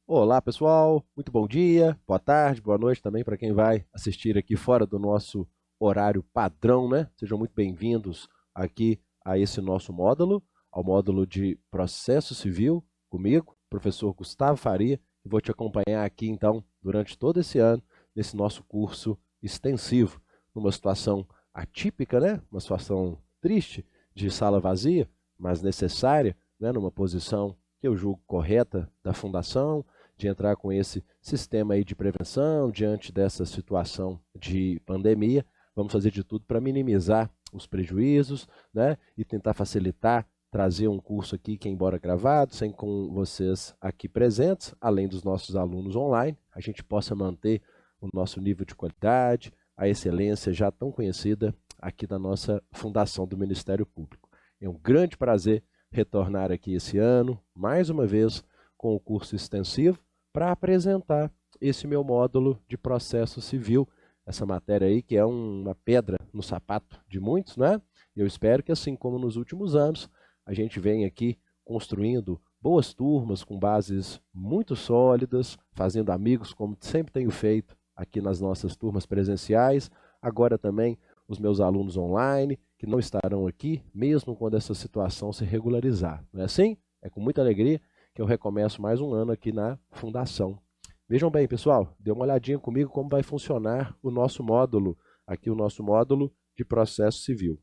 Olá, pessoal. Muito bom dia, boa tarde, boa noite também para quem vai assistir aqui fora do nosso horário padrão, né? Sejam muito bem-vindos aqui a esse nosso módulo, ao módulo de Processo Civil, comigo, professor Gustavo Faria, e vou te acompanhar aqui então durante todo esse ano nesse nosso curso extensivo, numa situação atípica, né? Uma situação triste de sala vazia, mas necessária, né? Numa posição que eu julgo correta da fundação, de entrar com esse sistema aí de prevenção diante dessa situação de pandemia. Vamos fazer de tudo para minimizar os prejuízos, né? E tentar facilitar, trazer um curso aqui que, embora gravado, sem com vocês aqui presentes, além dos nossos alunos online, a gente possa manter o nosso nível de qualidade, a excelência já tão conhecida aqui da nossa Fundação do Ministério Público. É um grande prazer retornar aqui esse ano, mais uma vez, com o curso extensivo, para apresentar esse meu módulo de processo civil, essa matéria aí que é uma pedra no sapato de muitos, né? Eu espero que, assim como nos últimos anos, a gente venha aqui construindo boas turmas com bases muito sólidas, fazendo amigos, como sempre tenho feito aqui nas nossas turmas presenciais, agora também os meus alunos online, que não estarão aqui, mesmo quando essa situação se regularizar. Não é assim? É com muita alegria que eu recomeço mais um ano aqui na Fundação. Vejam bem, pessoal, dê uma olhadinha comigo como vai funcionar o nosso módulo, aqui o nosso módulo de processo civil.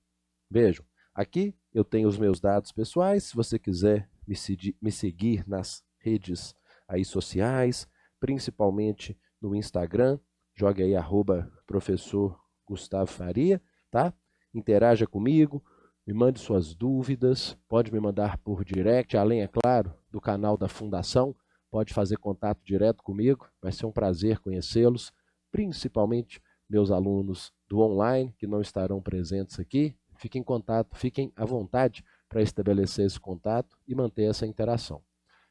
Vejam, aqui eu tenho os meus dados pessoais, se você quiser me seguir nas redes aí sociais, principalmente no Instagram, jogue aí @professor Gustavo Faria, tá? Interaja comigo, me mande suas dúvidas, pode me mandar por direct, além, é claro, do canal da Fundação, pode fazer contato direto comigo, vai ser um prazer conhecê-los, principalmente meus alunos do online, que não estarão presentes aqui. Fiquem em contato, fiquem à vontade para estabelecer esse contato e manter essa interação.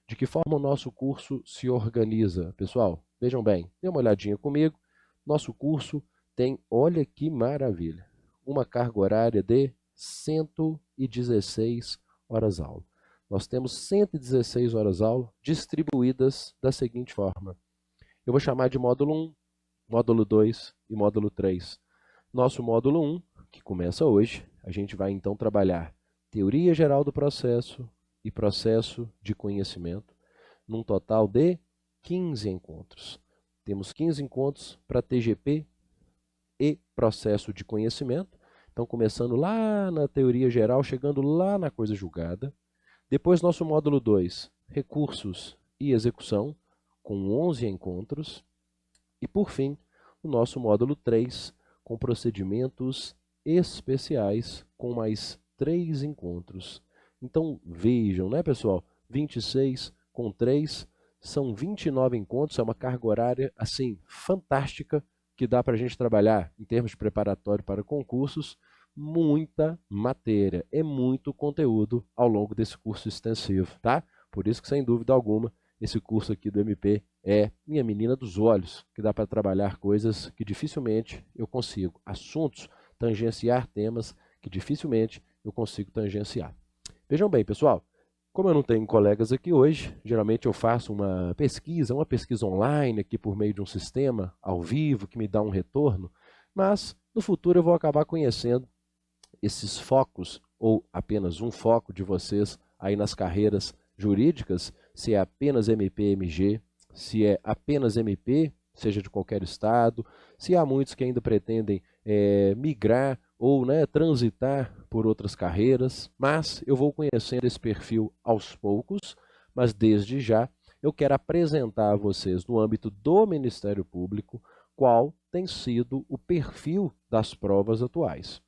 De que forma o nosso curso se organiza? Pessoal, vejam bem, dê uma olhadinha comigo. Nosso curso tem, olha que maravilha, uma carga horária de 116 horas aula. Nós temos 116 horas aula distribuídas da seguinte forma. Eu vou chamar de módulo 1, módulo 2 e módulo 3. Nosso módulo 1, que começa hoje, a gente vai então trabalhar teoria geral do processo e processo de conhecimento, num total de 15 encontros. Temos 15 encontros para TGP e processo de conhecimento. Então, começando lá na teoria geral, chegando lá na coisa julgada. Depois, nosso módulo 2, recursos e execução, com 11 encontros. E, por fim, o nosso módulo 3, com procedimentos especiais, com mais 3 encontros. Então, vejam, né, pessoal? 26 com 3, são 29 encontros, é uma carga horária, assim, fantástica, que dá para a gente trabalhar, em termos de preparatório para concursos, muita matéria, é muito conteúdo ao longo desse curso extensivo, tá? Por isso que, sem dúvida alguma, esse curso aqui do MP é minha menina dos olhos, que dá para trabalhar coisas que dificilmente eu consigo, assuntos, tangenciar temas que dificilmente eu consigo tangenciar. Vejam bem, pessoal, como eu não tenho colegas aqui hoje, geralmente eu faço uma pesquisa online aqui por meio de um sistema ao vivo que me dá um retorno, mas no futuro eu vou acabar conhecendo esses focos, ou apenas um foco de vocês aí nas carreiras jurídicas, se é apenas MP, MG, se é apenas MP, seja de qualquer estado, se há muitos que ainda pretendem migrar ou, né, transitar por outras carreiras, mas eu vou conhecendo esse perfil aos poucos, mas desde já eu quero apresentar a vocês, no âmbito do Ministério Público, qual tem sido o perfil das provas atuais.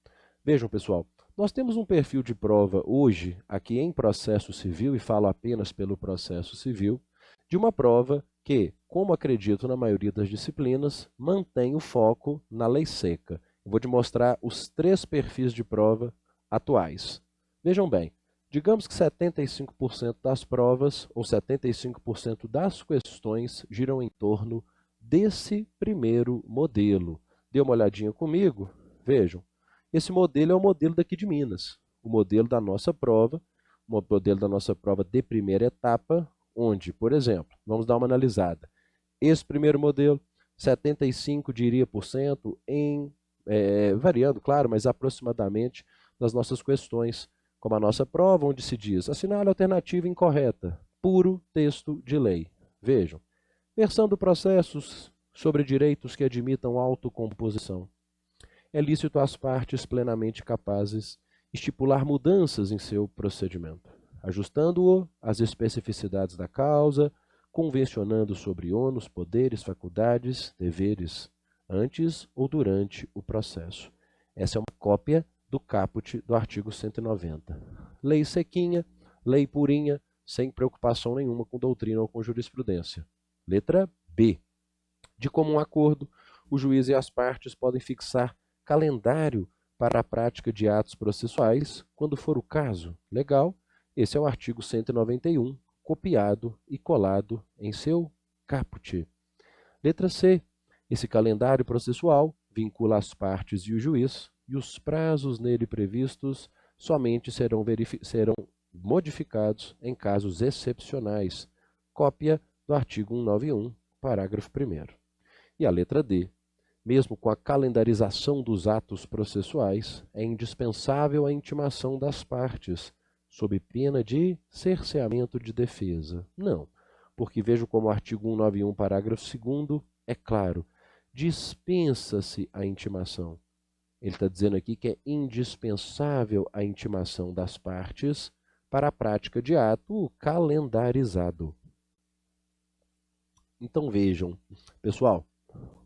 Vejam, pessoal, nós temos um perfil de prova hoje, aqui em processo civil, e falo apenas pelo processo civil, de uma prova que, como acredito na maioria das disciplinas, mantém o foco na lei seca. Eu vou te mostrar os 3 perfis de prova atuais. Vejam bem, digamos que 75% das provas, ou 75% das questões, giram em torno desse primeiro modelo. Dê uma olhadinha comigo, vejam. Esse modelo é o modelo daqui de Minas, o modelo da nossa prova, o modelo da nossa prova de primeira etapa, onde, por exemplo, vamos dar uma analisada. Esse primeiro modelo, 75 diria por cento variando, claro, mas aproximadamente das nossas questões, como a nossa prova, onde se diz assinale a alternativa incorreta, puro texto de lei. Vejam, versando processos sobre direitos que admitam autocomposição. É lícito às partes plenamente capazes estipular mudanças em seu procedimento, ajustando-o às especificidades da causa, convencionando sobre ônus, poderes, faculdades, deveres, antes ou durante o processo. Essa é uma cópia do caput do artigo 190. Lei sequinha, lei purinha, sem preocupação nenhuma com doutrina ou com jurisprudência. Letra B. De comum acordo, o juiz e as partes podem fixar calendário para a prática de atos processuais, quando for o caso. Legal? Esse é o artigo 191, copiado e colado em seu caput. Letra C. Esse calendário processual vincula as partes e o juiz, e os prazos nele previstos somente serão modificados em casos excepcionais. Cópia do artigo 191, parágrafo 1º. E a letra D. Mesmo com a calendarização dos atos processuais, é indispensável a intimação das partes, sob pena de cerceamento de defesa. Não, porque vejo como o artigo 191, parágrafo 2º, é claro, dispensa-se a intimação. Ele está dizendo aqui que é indispensável a intimação das partes para a prática de ato calendarizado. Então vejam, pessoal,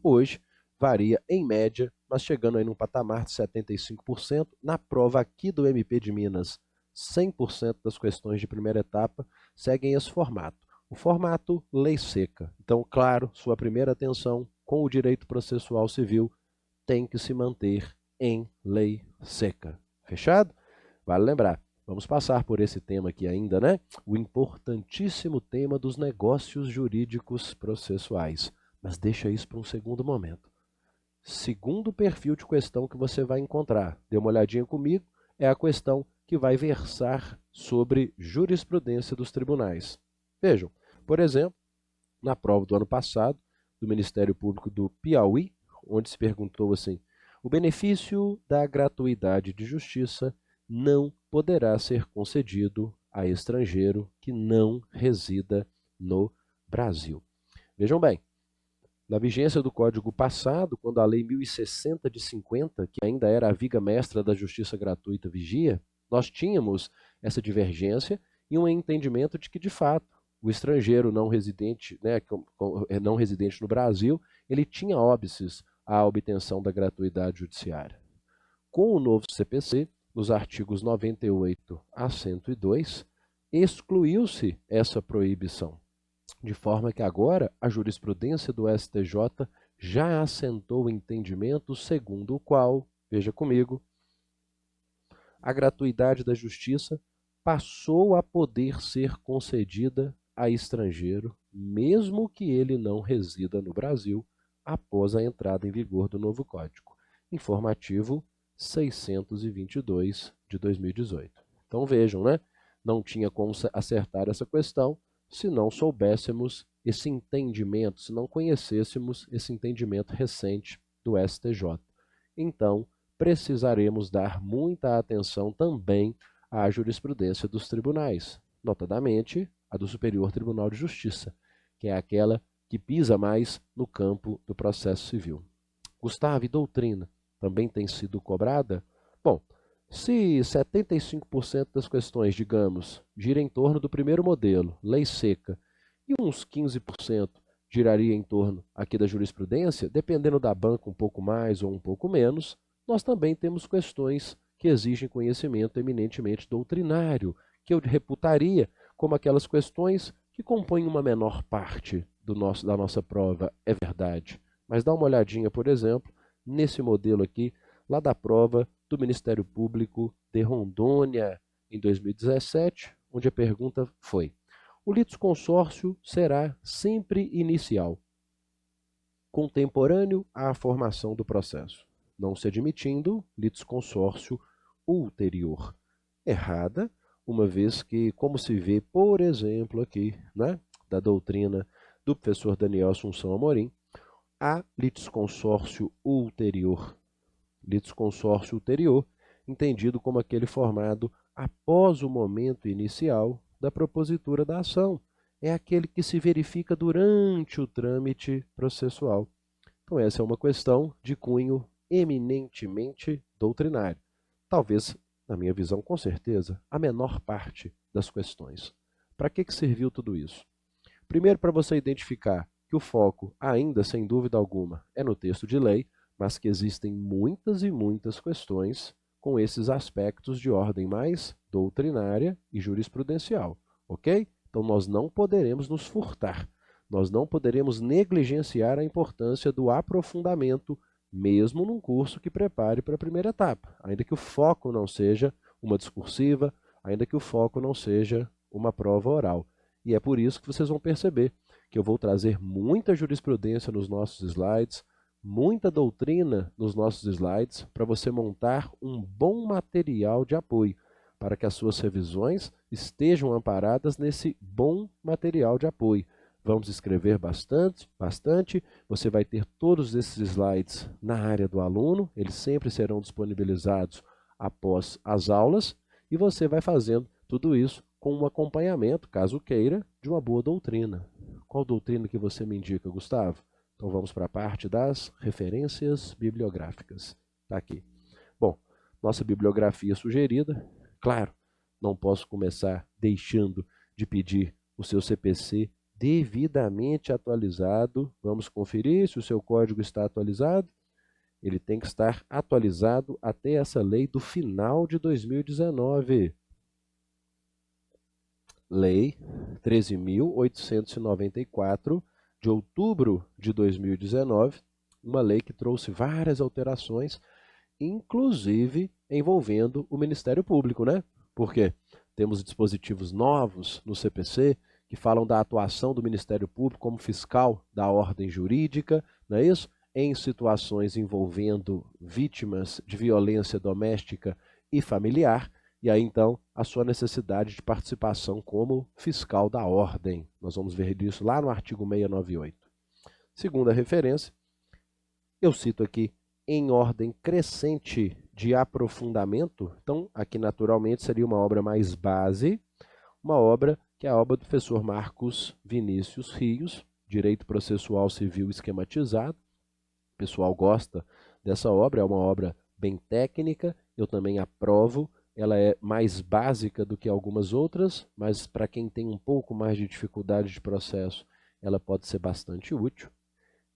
hoje varia em média, mas chegando aí num patamar de 75%. Na prova aqui do MP de Minas, 100% das questões de primeira etapa seguem esse formato. O formato lei seca. Então, claro, sua primeira atenção com o direito processual civil tem que se manter em lei seca. Fechado? Vale lembrar. Vamos passar por esse tema aqui ainda, né? O importantíssimo tema dos negócios jurídicos processuais. Mas deixa isso para um segundo momento. Segundo perfil de questão que você vai encontrar, dê uma olhadinha comigo, é a questão que vai versar sobre jurisprudência dos tribunais. Vejam, por exemplo, na prova do ano passado, do Ministério Público do Piauí, onde se perguntou assim, o benefício da gratuidade de justiça não poderá ser concedido a estrangeiro que não resida no Brasil. Vejam bem, na vigência do Código passado, quando a Lei 1060 de 50, que ainda era a viga mestra da justiça gratuita, vigia, nós tínhamos essa divergência e um entendimento de que, de fato, o estrangeiro não residente, não residente no Brasil, ele tinha óbices à obtenção da gratuidade judiciária. Com o novo CPC, nos artigos 98 a 102, excluiu-se essa proibição. De forma que agora a jurisprudência do STJ já assentou o entendimento segundo o qual, veja comigo, a gratuidade da justiça passou a poder ser concedida a estrangeiro, mesmo que ele não resida no Brasil, após a entrada em vigor do novo Código. Informativo 622 de 2018. Então vejam, né? Não tinha como acertar essa questão se não soubéssemos esse entendimento, se não conhecêssemos esse entendimento recente do STJ. Então, precisaremos dar muita atenção também à jurisprudência dos tribunais, notadamente a do Superior Tribunal de Justiça, que é aquela que pisa mais no campo do processo civil. Gustavo, e doutrina também tem sido cobrada? Bom, se 75% das questões, digamos, gira em torno do primeiro modelo, lei seca, e uns 15% giraria em torno aqui da jurisprudência, dependendo da banca um pouco mais ou um pouco menos, nós também temos questões que exigem conhecimento eminentemente doutrinário, que eu reputaria como aquelas questões que compõem uma menor parte da nossa prova, é verdade. Mas dá uma olhadinha, por exemplo, nesse modelo aqui, lá da prova do Ministério Público de Rondônia, em 2017, onde a pergunta foi: o litisconsórcio será sempre inicial, contemporâneo à formação do processo, não se admitindo litisconsórcio ulterior. Errada uma vez que, como se vê, por exemplo, aqui, né, da doutrina do professor Daniel Assunção Amorim, há litisconsórcio ulterior. Litisconsórcio ulterior, entendido como aquele formado após o momento inicial da propositura da ação. É aquele que se verifica durante o trâmite processual. Então, essa é uma questão de cunho eminentemente doutrinário. Talvez, na minha visão, com certeza, a menor parte das questões. Para que serviu tudo isso? Primeiro, para você identificar que o foco, ainda sem dúvida alguma, é no texto de lei, mas que existem muitas e muitas questões com esses aspectos de ordem mais doutrinária e jurisprudencial, ok? Então, nós não poderemos nos furtar, nós não poderemos negligenciar a importância do aprofundamento, mesmo num curso que prepare para a primeira etapa, ainda que o foco não seja uma discursiva, ainda que o foco não seja uma prova oral. E é por isso que vocês vão perceber que eu vou trazer muita jurisprudência nos nossos slides, muita doutrina nos nossos slides, para você montar um bom material de apoio, para que as suas revisões estejam amparadas nesse bom material de apoio. Vamos escrever bastante. Você vai ter todos esses slides na área do aluno, eles sempre serão disponibilizados após as aulas, e você vai fazendo tudo isso com um acompanhamento, caso queira, de uma boa doutrina. Qual doutrina que você me indica, Gustavo? Então vamos para a parte das referências bibliográficas. Está aqui. Bom, nossa bibliografia sugerida, claro, não posso começar deixando de pedir o seu CPC devidamente atualizado. Vamos conferir se o seu código está atualizado. Ele tem que estar atualizado até essa lei do final de 2019. Lei 13.894, de outubro de 2019, uma lei que trouxe várias alterações, inclusive envolvendo o Ministério Público, né? Porque temos dispositivos novos no CPC que falam da atuação do Ministério Público como fiscal da ordem jurídica, não é isso? Em situações envolvendo vítimas de violência doméstica e familiar, e aí, então, a sua necessidade de participação como fiscal da ordem. Nós vamos ver isso lá no artigo 698. Segunda referência, eu cito aqui em ordem crescente de aprofundamento. Então, aqui naturalmente seria uma obra mais base, uma obra que é a obra do professor Marcos Vinícius Rios, Direito Processual Civil Esquematizado. O pessoal gosta dessa obra, é uma obra bem técnica, eu também aprovo. Ela é mais básica do que algumas outras, mas para quem tem um pouco mais de dificuldade de processo, ela pode ser bastante útil.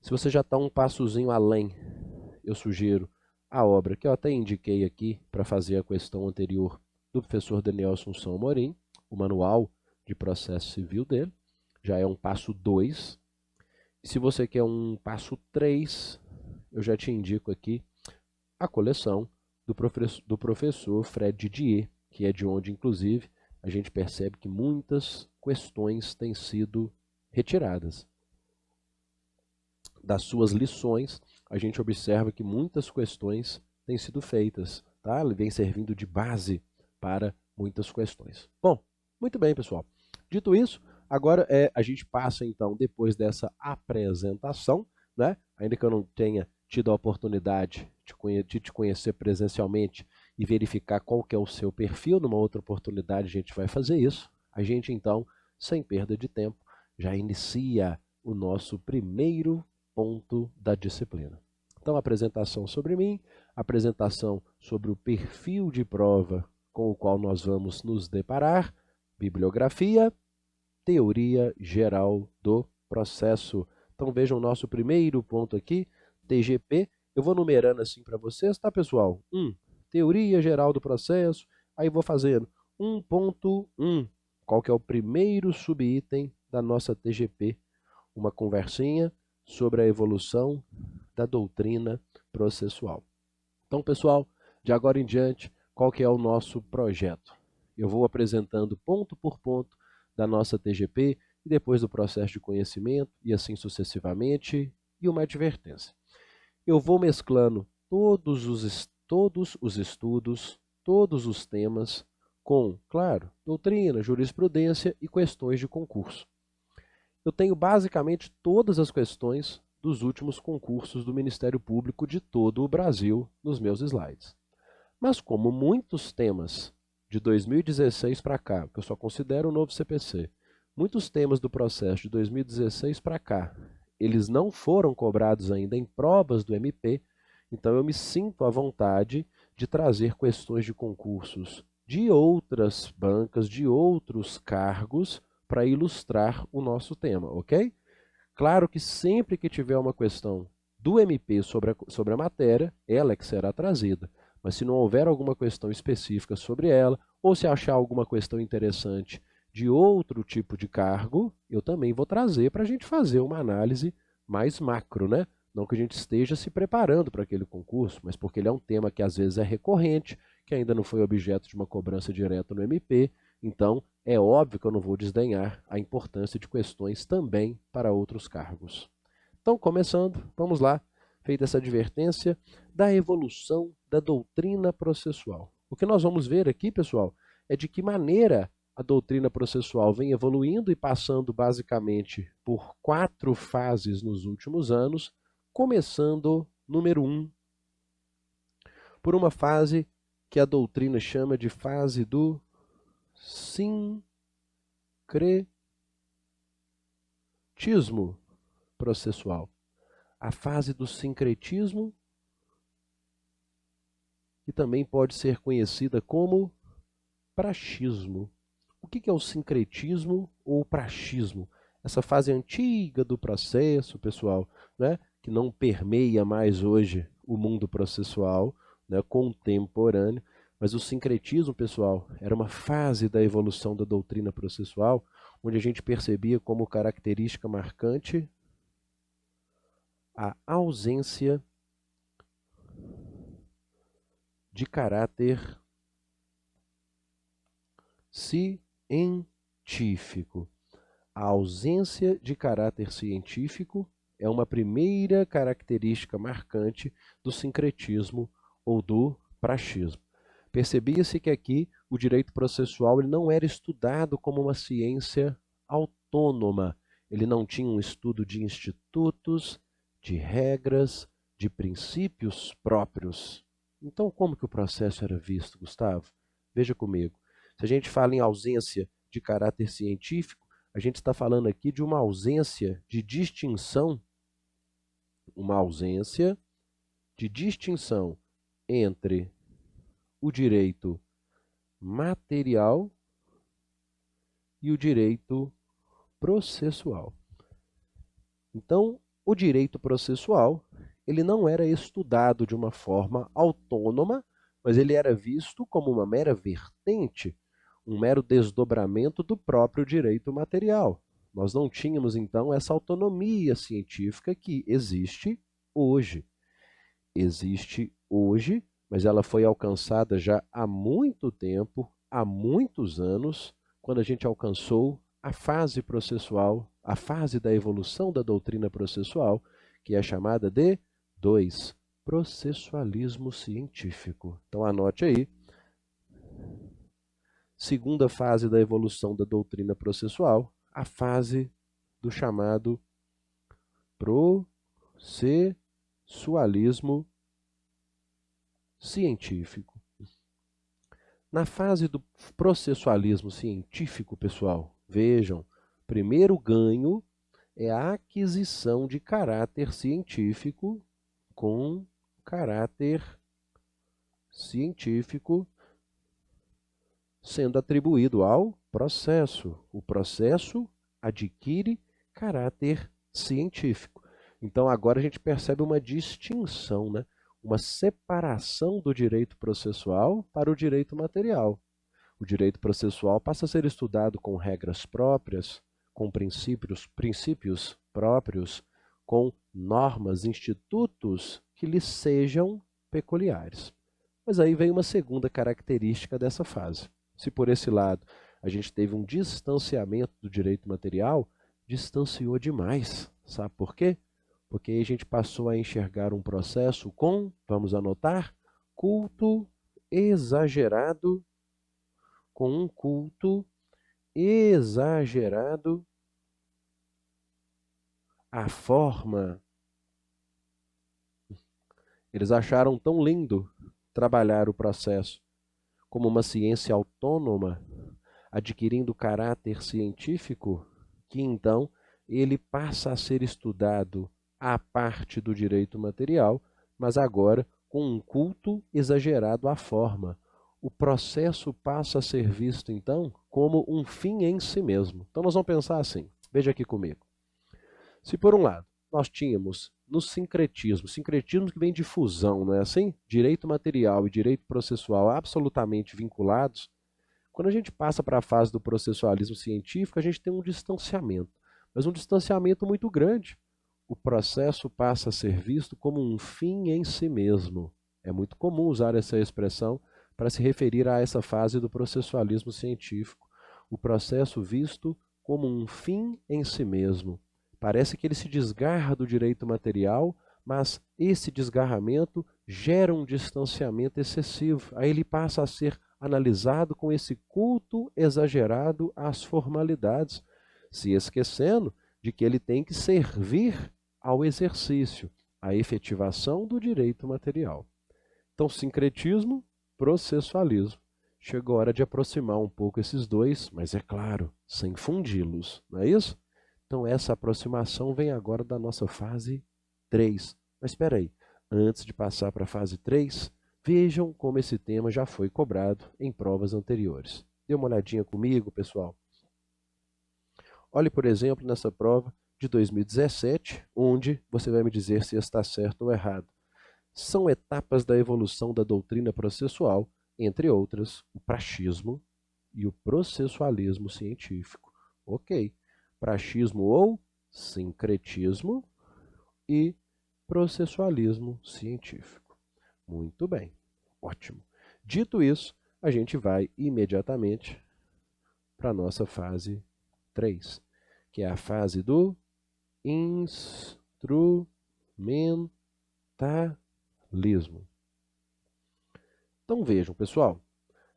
Se você já está um passozinho além, eu sugiro a obra que eu até indiquei aqui para fazer a questão anterior do professor Daniel Assunção Amorim, o manual de processo civil dele, já é um passo 2. E se você quer um passo 3, eu já te indico aqui a coleção do professor Fred Didier, que é de onde, inclusive, a gente percebe que muitas questões têm sido retiradas. Das suas lições, a gente observa que muitas questões têm sido feitas, tá? Ele vem servindo de base para muitas questões. Bom, muito bem, pessoal. Dito isso, agora a gente passa, então, depois dessa apresentação, né? Ainda que eu não tenha tido a oportunidade de te conhecer presencialmente e verificar qual que é o seu perfil, numa outra oportunidade a gente vai fazer isso. A gente, então, sem perda de tempo, já inicia o nosso primeiro ponto da disciplina. Então, apresentação sobre mim, apresentação sobre o perfil de prova com o qual nós vamos nos deparar, bibliografia, teoria geral do processo. Então, vejam o nosso primeiro ponto aqui, TGP. Eu vou numerando assim para vocês, tá, pessoal? 1. Teoria geral do processo. Aí vou fazendo 1.1. Qual que é o primeiro subitem da nossa TGP? Uma conversinha sobre a evolução da doutrina processual. Então, pessoal, de agora em diante, qual que é o nosso projeto? Eu vou apresentando ponto por ponto da nossa TGP e depois do processo de conhecimento e assim sucessivamente, e uma advertência. Eu vou mesclando todos os estudos, todos os temas, com, claro, doutrina, jurisprudência e questões de concurso. Eu tenho basicamente todas as questões dos últimos concursos do Ministério Público de todo o Brasil nos meus slides. Mas como muitos temas de 2016 para cá, que eu só considero o novo CPC, muitos temas do processo de 2016 para cá, eles não foram cobrados ainda em provas do MP, então eu me sinto à vontade de trazer questões de concursos de outras bancas, de outros cargos, para ilustrar o nosso tema, ok? Claro que sempre que tiver uma questão do MP sobre a matéria, ela é que será trazida. Mas se não houver alguma questão específica sobre ela, ou se achar alguma questão interessante de outro tipo de cargo, eu também vou trazer para a gente fazer uma análise mais macro, né? Não que a gente esteja se preparando para aquele concurso, mas porque ele é um tema que às vezes é recorrente, que ainda não foi objeto de uma cobrança direta no MP, então é óbvio que eu não vou desdenhar a importância de questões também para outros cargos. Então, começando, vamos lá, feita essa advertência da evolução da doutrina processual. O que nós vamos ver aqui, pessoal, é de que maneira a doutrina processual vem evoluindo e passando basicamente por 4 fases nos últimos anos, começando, número 1, por uma fase que a doutrina chama de fase do sincretismo processual. A fase do sincretismo, que também pode ser conhecida como praxismo. O que é o sincretismo ou praxismo? Essa fase antiga do processo, pessoal, né, que não permeia mais hoje o mundo processual, né, contemporâneo, mas o sincretismo, pessoal, era uma fase da evolução da doutrina processual, onde a gente percebia como característica marcante a ausência de caráter científico. A ausência de caráter científico é uma primeira característica marcante do sincretismo ou do praxismo. Percebia-se que aqui o direito processual ele não era estudado como uma ciência autônoma. Ele não tinha um estudo de institutos, de regras, de princípios próprios. Então, como que o processo era visto, Gustavo? Veja comigo. Se a gente fala em ausência de caráter científico, a gente está falando aqui de uma ausência de distinção, entre o direito material e o direito processual. Então, o direito processual, ele não era estudado de uma forma autônoma, mas ele era visto como uma mera vertente, um mero desdobramento do próprio direito material. Nós não tínhamos, então, essa autonomia científica que existe hoje. Existe hoje, mas ela foi alcançada já há muito tempo, há muitos anos, quando a gente alcançou a fase processual, a fase da evolução da doutrina processual, que é chamada de 2, processualismo científico. Então anote aí. Segunda fase da evolução da doutrina processual, a fase do chamado processualismo científico. Na fase do processualismo científico, pessoal, vejam, primeiro ganho é a aquisição de caráter científico com caráter científico sendo atribuído ao processo. O processo adquire caráter científico. Então agora a gente percebe uma distinção, né? Uma separação do direito processual para o direito material. O direito processual passa a ser estudado com regras próprias, com princípios próprios, com normas, institutos que lhes sejam peculiares. Mas aí vem uma segunda característica dessa fase. Se por esse lado a gente teve um distanciamento do direito material, distanciou demais. Sabe por quê? Porque aí a gente passou a enxergar um processo com, vamos anotar, culto exagerado com um culto exagerado à forma. Eles acharam tão lindo trabalhar o processo como uma ciência autônoma, adquirindo caráter científico, que então ele passa a ser estudado à parte do direito material, mas agora com um culto exagerado à forma. O processo passa a ser visto, então, como um fim em si mesmo. Então nós vamos pensar assim, veja aqui comigo. Se por um lado nós tínhamos no sincretismo que vem de fusão, não é assim? Direito material e direito processual absolutamente vinculados. Quando a gente passa para a fase do processualismo científico, a gente tem um distanciamento, mas um distanciamento muito grande. O processo passa a ser visto como um fim em si mesmo. É muito comum usar essa expressão para se referir a essa fase do processualismo científico. O processo visto como um fim em si mesmo. Parece que ele se desgarra do direito material, mas esse desgarramento gera um distanciamento excessivo. Aí ele passa a ser analisado com esse culto exagerado às formalidades, se esquecendo de que ele tem que servir ao exercício, à efetivação do direito material. Então, sincretismo, processualismo. Chegou a hora de aproximar um pouco esses dois, mas é claro, sem fundi-los, não é isso? Então, essa aproximação vem agora da nossa fase 3. Mas espera aí, antes de passar para a fase 3, vejam como esse tema já foi cobrado em provas anteriores. Dê uma olhadinha comigo, pessoal. Olhe, por exemplo, nessa prova de 2017, onde você vai me dizer se está certo ou errado. São etapas da evolução da doutrina processual, entre outras, o praxismo e o processualismo científico. Ok. Praxismo ou sincretismo e processualismo científico. Muito bem, ótimo. Dito isso, a gente vai imediatamente para a nossa fase 3, que é a fase do instrumentalismo. Então vejam, pessoal,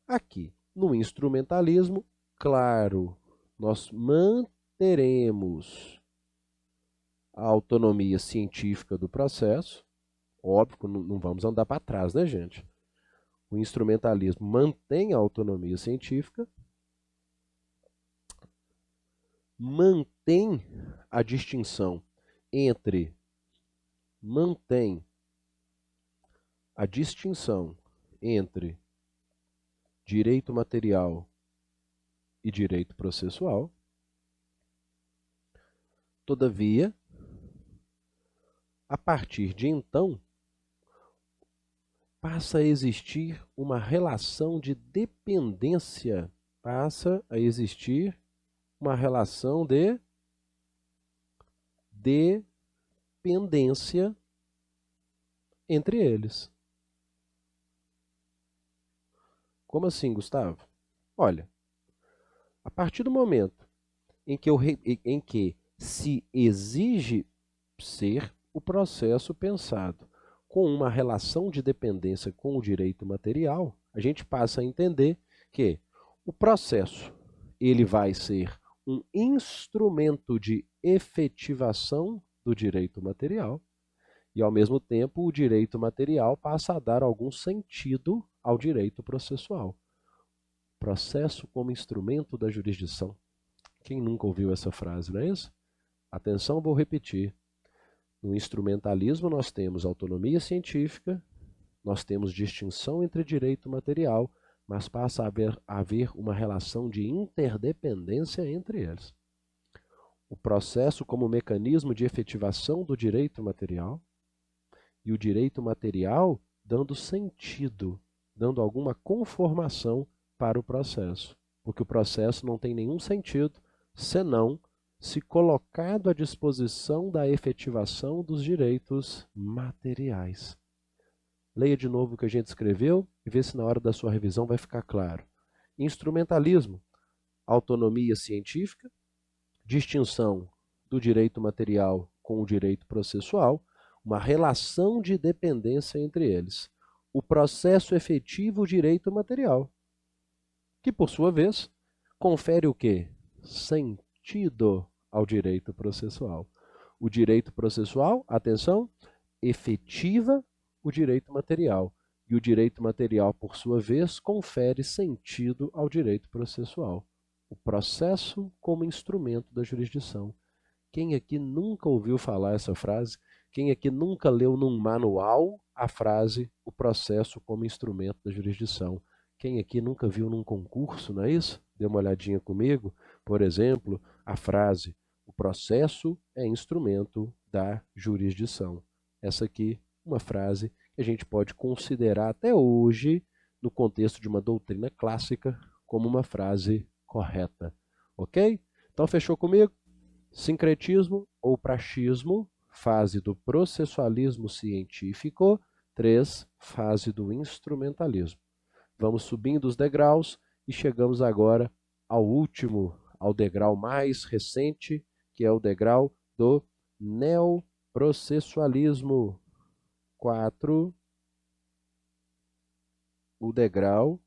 aqui no instrumentalismo, claro, nós manteremos a autonomia científica do processo. Óbvio, não vamos andar para trás, né, gente? O instrumentalismo mantém a autonomia científica, mantém a distinção entre direito material e direito processual. Todavia, a partir de então, passa a existir uma relação de dependência, dependência entre eles. Como assim, Gustavo? Olha, a partir do momento em que se exige ser o processo pensado com uma relação de dependência com o direito material, a gente passa a entender que o processo ele vai ser um instrumento de efetivação do direito material e, ao mesmo tempo, o direito material passa a dar algum sentido ao direito processual. Processo como instrumento da jurisdição. Quem nunca ouviu essa frase, não é isso? Atenção, vou repetir. No instrumentalismo nós temos autonomia científica, nós temos distinção entre direito material, mas passa a haver uma relação de interdependência entre eles. O processo como mecanismo de efetivação do direito material e o direito material dando sentido, dando alguma conformação para o processo, porque o processo não tem nenhum sentido senão se colocado à disposição da efetivação dos direitos materiais. Leia de novo o que a gente escreveu e vê se na hora da sua revisão vai ficar claro. Instrumentalismo, autonomia científica, distinção do direito material com o direito processual, uma relação de dependência entre eles. O processo efetivo, o direito material. que por sua vez confere o quê? Sentido ao direito processual. O direito processual, atenção, efetiva o direito material. E o direito material, por sua vez, confere sentido ao direito processual. O processo como instrumento da jurisdição. Quem aqui nunca ouviu falar essa frase? Quem aqui nunca leu num manual a frase o processo como instrumento da jurisdição? Quem aqui nunca viu num concurso, não é isso? Dê uma olhadinha comigo. Por exemplo, a frase o processo é instrumento da jurisdição. Essa aqui, uma frase que a gente pode considerar até hoje, no contexto de uma doutrina clássica, como uma frase correta. Ok? Então, fechou comigo? Sincretismo ou praxismo, fase do processualismo científico. 3, fase do instrumentalismo. Vamos subindo os degraus e chegamos agora ao degrau mais recente, que é o degrau do neoprocessualismo. 4, o degrau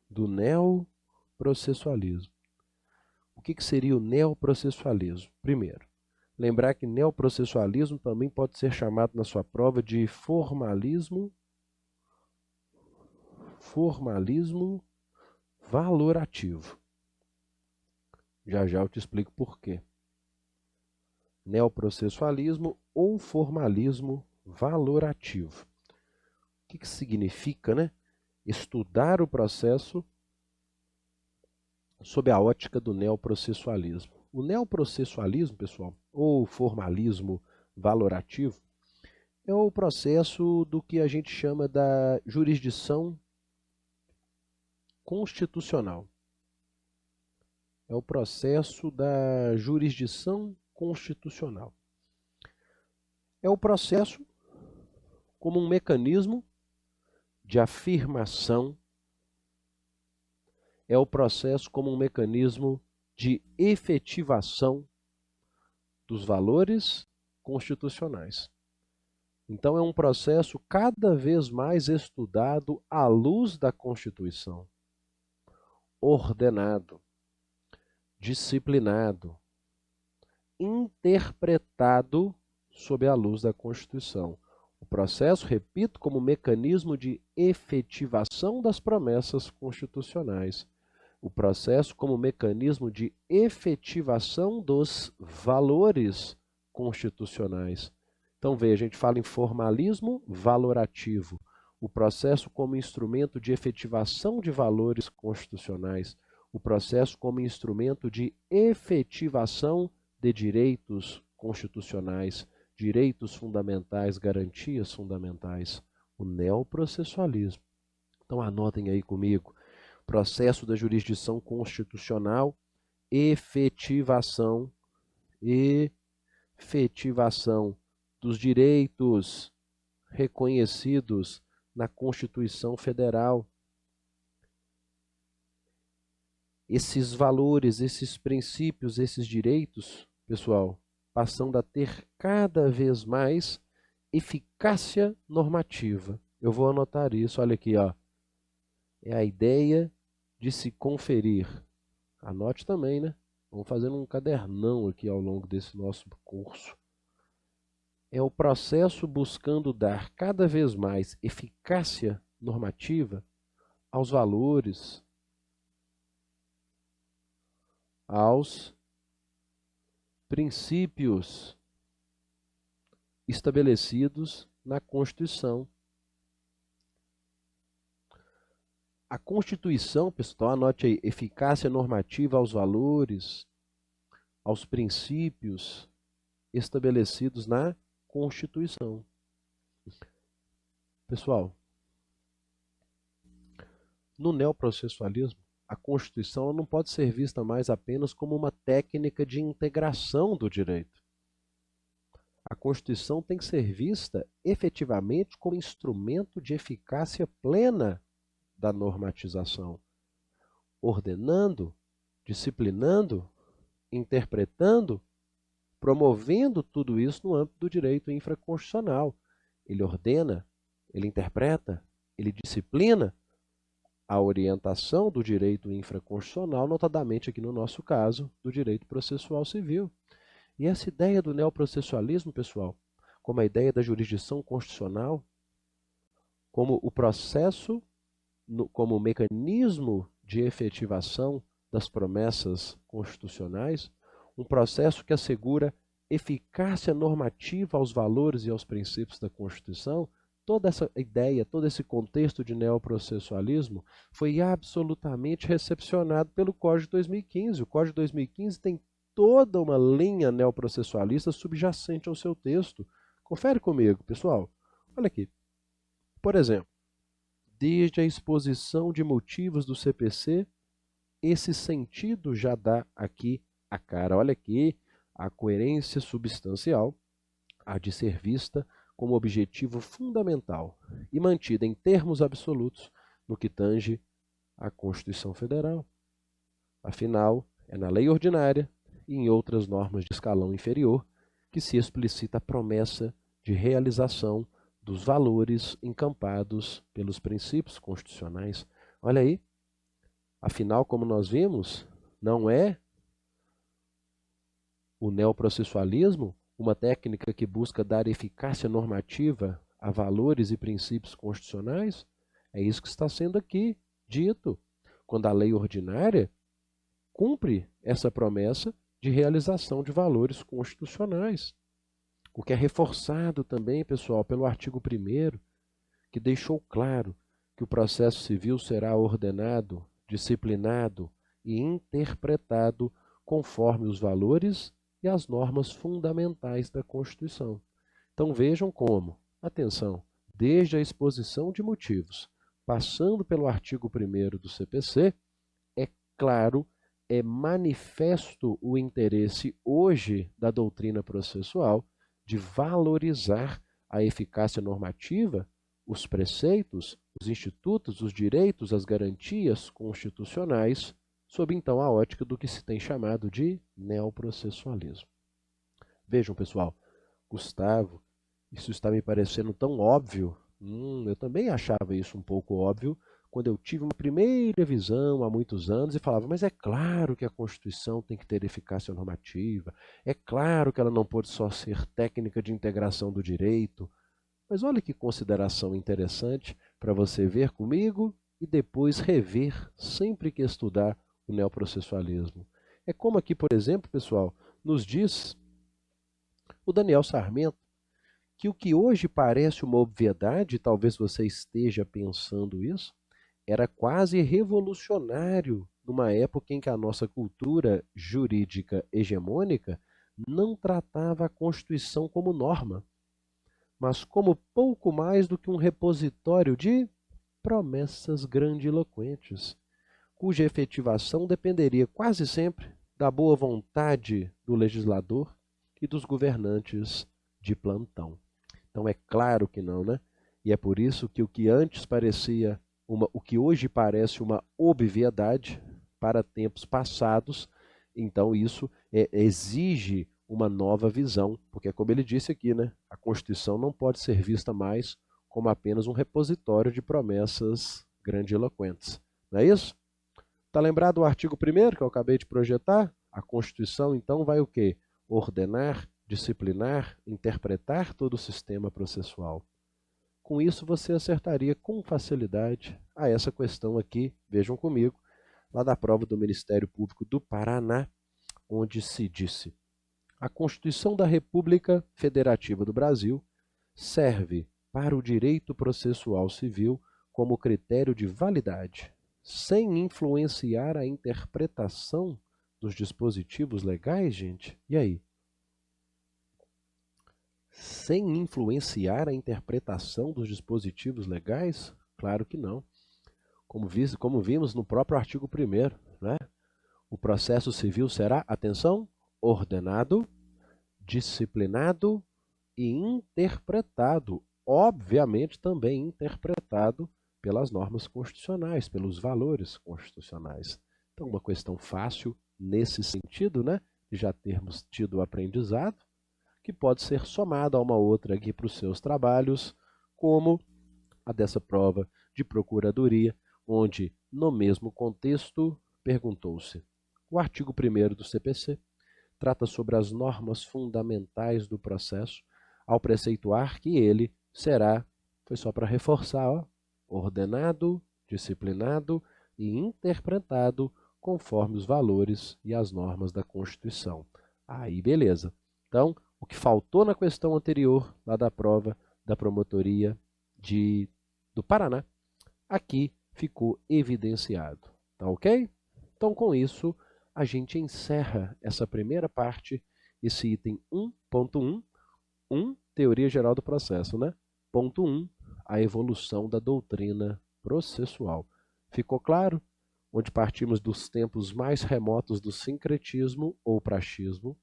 do neoprocessualismo. O que seria o neoprocessualismo? Primeiro, lembrar que neoprocessualismo também pode ser chamado na sua prova de formalismo valorativo. Já já eu te explico por quê. Neoprocessualismo ou formalismo valorativo. O que significa, né? Estudar o processo sob a ótica do neoprocessualismo. O neoprocessualismo, pessoal, ou formalismo valorativo, é o processo do que a gente chama da jurisdição constitucional. É o processo da jurisdição constitucional. É o processo como um mecanismo de afirmação, é o processo como um mecanismo de efetivação dos valores constitucionais. Então, é um processo cada vez mais estudado à luz da Constituição, ordenado, disciplinado, interpretado sob a luz da Constituição. O processo, repito, como mecanismo de efetivação das promessas constitucionais. O processo como mecanismo de efetivação dos valores constitucionais. Então, veja, a gente fala em formalismo valorativo. O processo como instrumento de efetivação de valores constitucionais. O processo como instrumento de efetivação de direitos constitucionais, direitos fundamentais, garantias fundamentais. O neoprocessualismo. Então, anotem aí comigo. Processo da jurisdição constitucional, efetivação dos direitos reconhecidos na Constituição Federal. Esses valores, esses princípios, esses direitos, pessoal, passando a ter cada vez mais eficácia normativa. Eu vou anotar isso, olha aqui, ó. É a ideia de se conferir. Anote também, né? Vamos fazendo um cadernão aqui ao longo desse nosso curso. É o processo buscando dar cada vez mais eficácia normativa aos valores, aos princípios estabelecidos na Constituição. A Constituição, pessoal, anote aí, eficácia normativa aos valores, aos princípios estabelecidos na Constituição. Pessoal, no neoprocessualismo, a Constituição não pode ser vista mais apenas como uma técnica de integração do direito. A Constituição tem que ser vista efetivamente como instrumento de eficácia plena da normatização, ordenando, disciplinando, interpretando, promovendo tudo isso no âmbito do direito infraconstitucional. Ele ordena, ele interpreta, ele disciplina a orientação do direito infraconstitucional, notadamente aqui no nosso caso, do direito processual civil. E essa ideia do neoprocessualismo, pessoal, como a ideia da jurisdição constitucional, como o processo, como o mecanismo de efetivação das promessas constitucionais, um processo que assegura eficácia normativa aos valores e aos princípios da Constituição, toda essa ideia, todo esse contexto de neoprocessualismo foi absolutamente recepcionado pelo Código de 2015. O Código de 2015 tem toda uma linha neoprocessualista subjacente ao seu texto. Confere comigo, pessoal. Olha aqui. Por exemplo, desde a exposição de motivos do CPC, esse sentido já dá aqui a cara. Olha aqui, a coerência substancial há de ser vista como objetivo fundamental e mantida em termos absolutos no que tange à Constituição Federal. Afinal, é na lei ordinária e em outras normas de escalão inferior que se explicita a promessa de realização dos valores encampados pelos princípios constitucionais. Olha aí, afinal, como nós vimos, não é o neoprocessualismo uma técnica que busca dar eficácia normativa a valores e princípios constitucionais? É isso que está sendo aqui dito, quando a lei ordinária cumpre essa promessa de realização de valores constitucionais. O que é reforçado também, pessoal, pelo artigo 1º, que deixou claro que o processo civil será ordenado, disciplinado e interpretado conforme os valores e as normas fundamentais da Constituição. Então vejam como, atenção, desde a exposição de motivos, passando pelo artigo 1º do CPC, é claro, é manifesto o interesse hoje da doutrina processual de valorizar a eficácia normativa, os preceitos, os institutos, os direitos, as garantias constitucionais, sob então a ótica do que se tem chamado de neoprocessualismo. Vejam, pessoal, Gustavo, isso está me parecendo tão óbvio. Eu também achava isso um pouco óbvio quando eu tive uma primeira visão há muitos anos e falava, mas é claro que a Constituição tem que ter eficácia normativa, é claro que ela não pode só ser técnica de integração do direito. Mas olha que consideração interessante para você ver comigo e depois rever sempre que estudar o neoprocessualismo. É como aqui, por exemplo, pessoal, nos diz o Daniel Sarmento, que o que hoje parece uma obviedade, talvez você esteja pensando isso, era quase revolucionário numa época em que a nossa cultura jurídica hegemônica não tratava a Constituição como norma, mas como pouco mais do que um repositório de promessas grandiloquentes, cuja efetivação dependeria quase sempre da boa vontade do legislador e dos governantes de plantão. Então é claro que não, né? E é por isso que o que antes parecia o que hoje parece uma obviedade para tempos passados, então isso exige uma nova visão, porque como ele disse aqui, né? A Constituição não pode ser vista mais como apenas um repositório de promessas grandiloquentes. Não é isso? Está lembrado o artigo 1º que eu acabei de projetar? A Constituição, então, vai o quê? Ordenar, disciplinar, interpretar todo o sistema processual. Com isso, você acertaria com facilidade a essa questão aqui, vejam comigo, lá da prova do Ministério Público do Paraná, onde se disse: a Constituição da República Federativa do Brasil serve para o direito processual civil como critério de validade, sem influenciar a interpretação dos dispositivos legais, gente? E aí? Sem influenciar a interpretação dos dispositivos legais? Claro que não. Como vimos no próprio artigo 1º, né? O processo civil será, atenção, ordenado, disciplinado e interpretado, obviamente também interpretado pelas normas constitucionais, pelos valores constitucionais. Então, uma questão fácil nesse sentido, né, de já termos tido o aprendizado, que pode ser somada a uma outra aqui para os seus trabalhos, como a dessa prova de procuradoria, onde, no mesmo contexto, perguntou-se: o artigo 1º do CPC trata sobre as normas fundamentais do processo, ao preceituar que ele será, foi só para reforçar, ó, ordenado, disciplinado e interpretado conforme os valores e as normas da Constituição. Aí, beleza. Então, o que faltou na questão anterior, lá da prova da promotoria do Paraná, aqui ficou evidenciado. Tá ok? Então, com isso, a gente encerra essa primeira parte, esse item 1.1, teoria geral do processo, né? Ponto 1, a evolução da doutrina processual. Ficou claro? Onde partimos dos tempos mais remotos do sincretismo ou praxismo,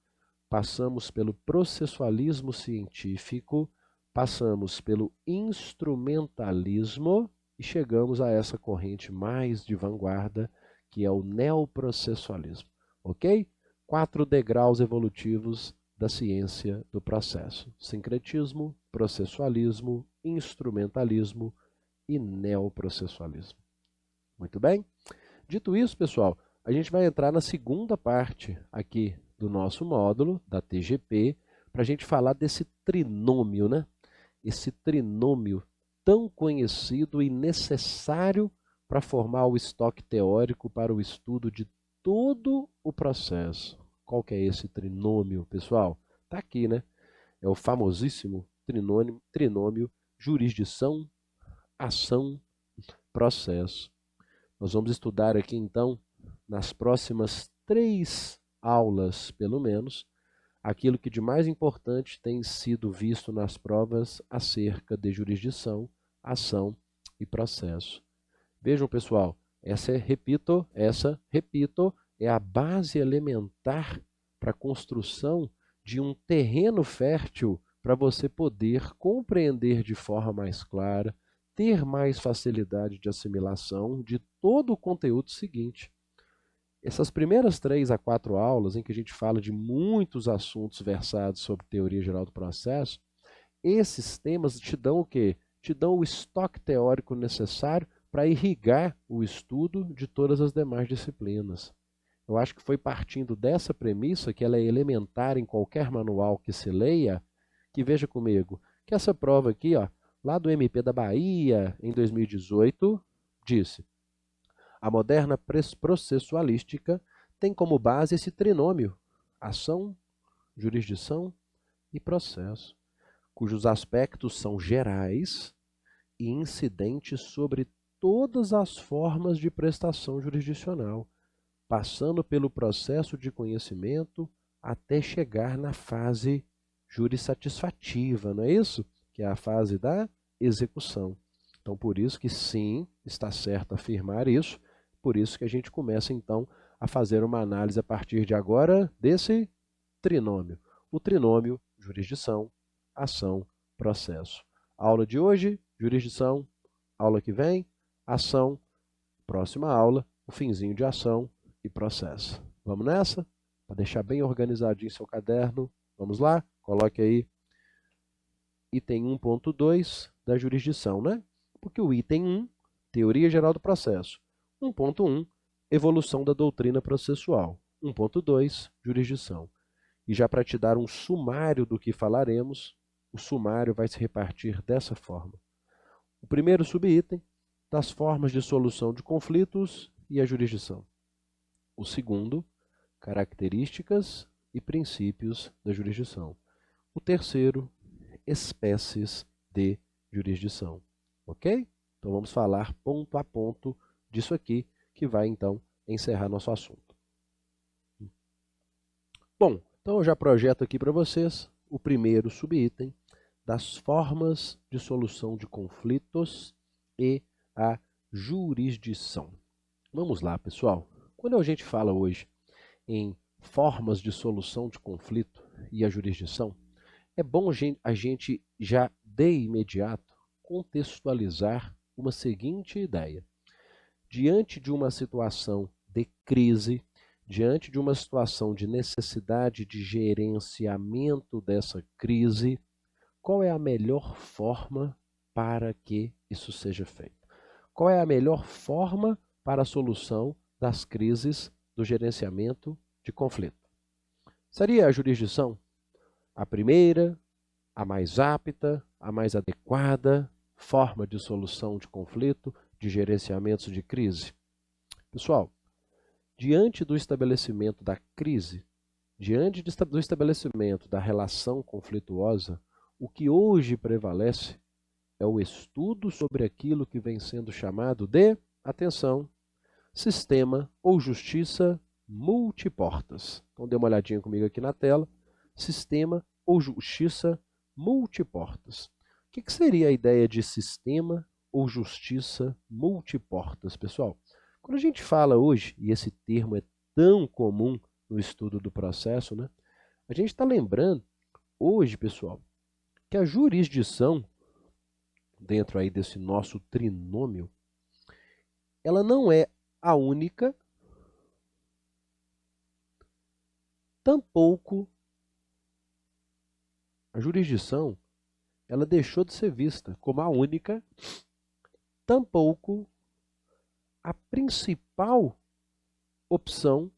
passamos pelo processualismo científico, passamos pelo instrumentalismo e chegamos a essa corrente mais de vanguarda, que é o neoprocessualismo. Ok? 4 degraus evolutivos da ciência do processo: sincretismo, processualismo, instrumentalismo e neoprocessualismo. Muito bem? Dito isso, pessoal, a gente vai entrar na segunda parte aqui do nosso módulo, da TGP, para a gente falar desse trinômio, né? Esse trinômio tão conhecido e necessário para formar o estoque teórico para o estudo de todo o processo. Qual que é esse trinômio, pessoal? Está aqui, né? É o famosíssimo trinômio jurisdição, ação, processo. Nós vamos estudar aqui, então, nas próximas 3 aulas, pelo menos, aquilo que de mais importante tem sido visto nas provas acerca de jurisdição, ação e processo. Vejam, pessoal, essa, repito, é a base elementar para a construção de um terreno fértil para você poder compreender de forma mais clara, ter mais facilidade de assimilação de todo o conteúdo seguinte. Essas primeiras 3 a 4 aulas, em que a gente fala de muitos assuntos versados sobre teoria geral do processo, esses temas te dão o quê? Te dão o estoque teórico necessário para irrigar o estudo de todas as demais disciplinas. Eu acho que foi partindo dessa premissa, que ela é elementar em qualquer manual que se leia, que veja comigo, que essa prova aqui, ó, lá do MP da Bahia, em 2018, disse: a moderna processualística tem como base esse trinômio: ação, jurisdição e processo, cujos aspectos são gerais e incidentes sobre todas as formas de prestação jurisdicional, passando pelo processo de conhecimento até chegar na fase jurissatisfativa, não é isso? Que é a fase da execução. Então, por isso que sim, está certo afirmar isso, por isso que a gente começa então a fazer uma análise a partir de agora desse trinômio. O trinômio jurisdição, ação, processo. Aula de hoje, jurisdição. Aula que vem, ação. Próxima aula, o finzinho de ação e processo. Vamos nessa? Para deixar bem organizadinho seu caderno. Vamos lá? Coloque aí item 1.2 da jurisdição, né? Porque o item 1, teoria geral do processo. 1.1, evolução da doutrina processual. 1.2, jurisdição. E já para te dar um sumário do que falaremos, o sumário vai se repartir dessa forma. O primeiro subitem, das formas de solução de conflitos e a jurisdição. O segundo, características e princípios da jurisdição. O terceiro, espécies de jurisdição. Ok? Então vamos falar ponto a ponto disso aqui, que vai então encerrar nosso assunto. Bom, então eu já projeto aqui para vocês o primeiro subitem das formas de solução de conflitos e a jurisdição. Vamos lá, pessoal. Quando a gente fala hoje em formas de solução de conflito e a jurisdição, é bom a gente já de imediato contextualizar uma seguinte ideia. Diante de uma situação de crise, diante de uma situação de necessidade de gerenciamento dessa crise, qual é a melhor forma para que isso seja feito? qual é a melhor forma para a solução das crises do gerenciamento de conflito. Seria a jurisdição a primeira, a mais apta, a mais adequada forma de solução de conflito, de gerenciamento de crise? Pessoal, diante do estabelecimento da crise, diante do estabelecimento da relação conflituosa, o que hoje prevalece é o estudo sobre aquilo que vem sendo chamado de, atenção, sistema ou justiça multiportas. Então dê uma olhadinha comigo aqui na tela. Sistema ou justiça multiportas. O que seria a ideia de sistema ou justiça multiportas, pessoal? Quando a gente fala hoje, e esse termo é tão comum no estudo do processo, né? A gente está lembrando hoje, pessoal, que a jurisdição, dentro aí desse nosso trinômio, ela não é a única, tampouco a jurisdição, ela deixou de ser vista como a única, tampouco a principal opção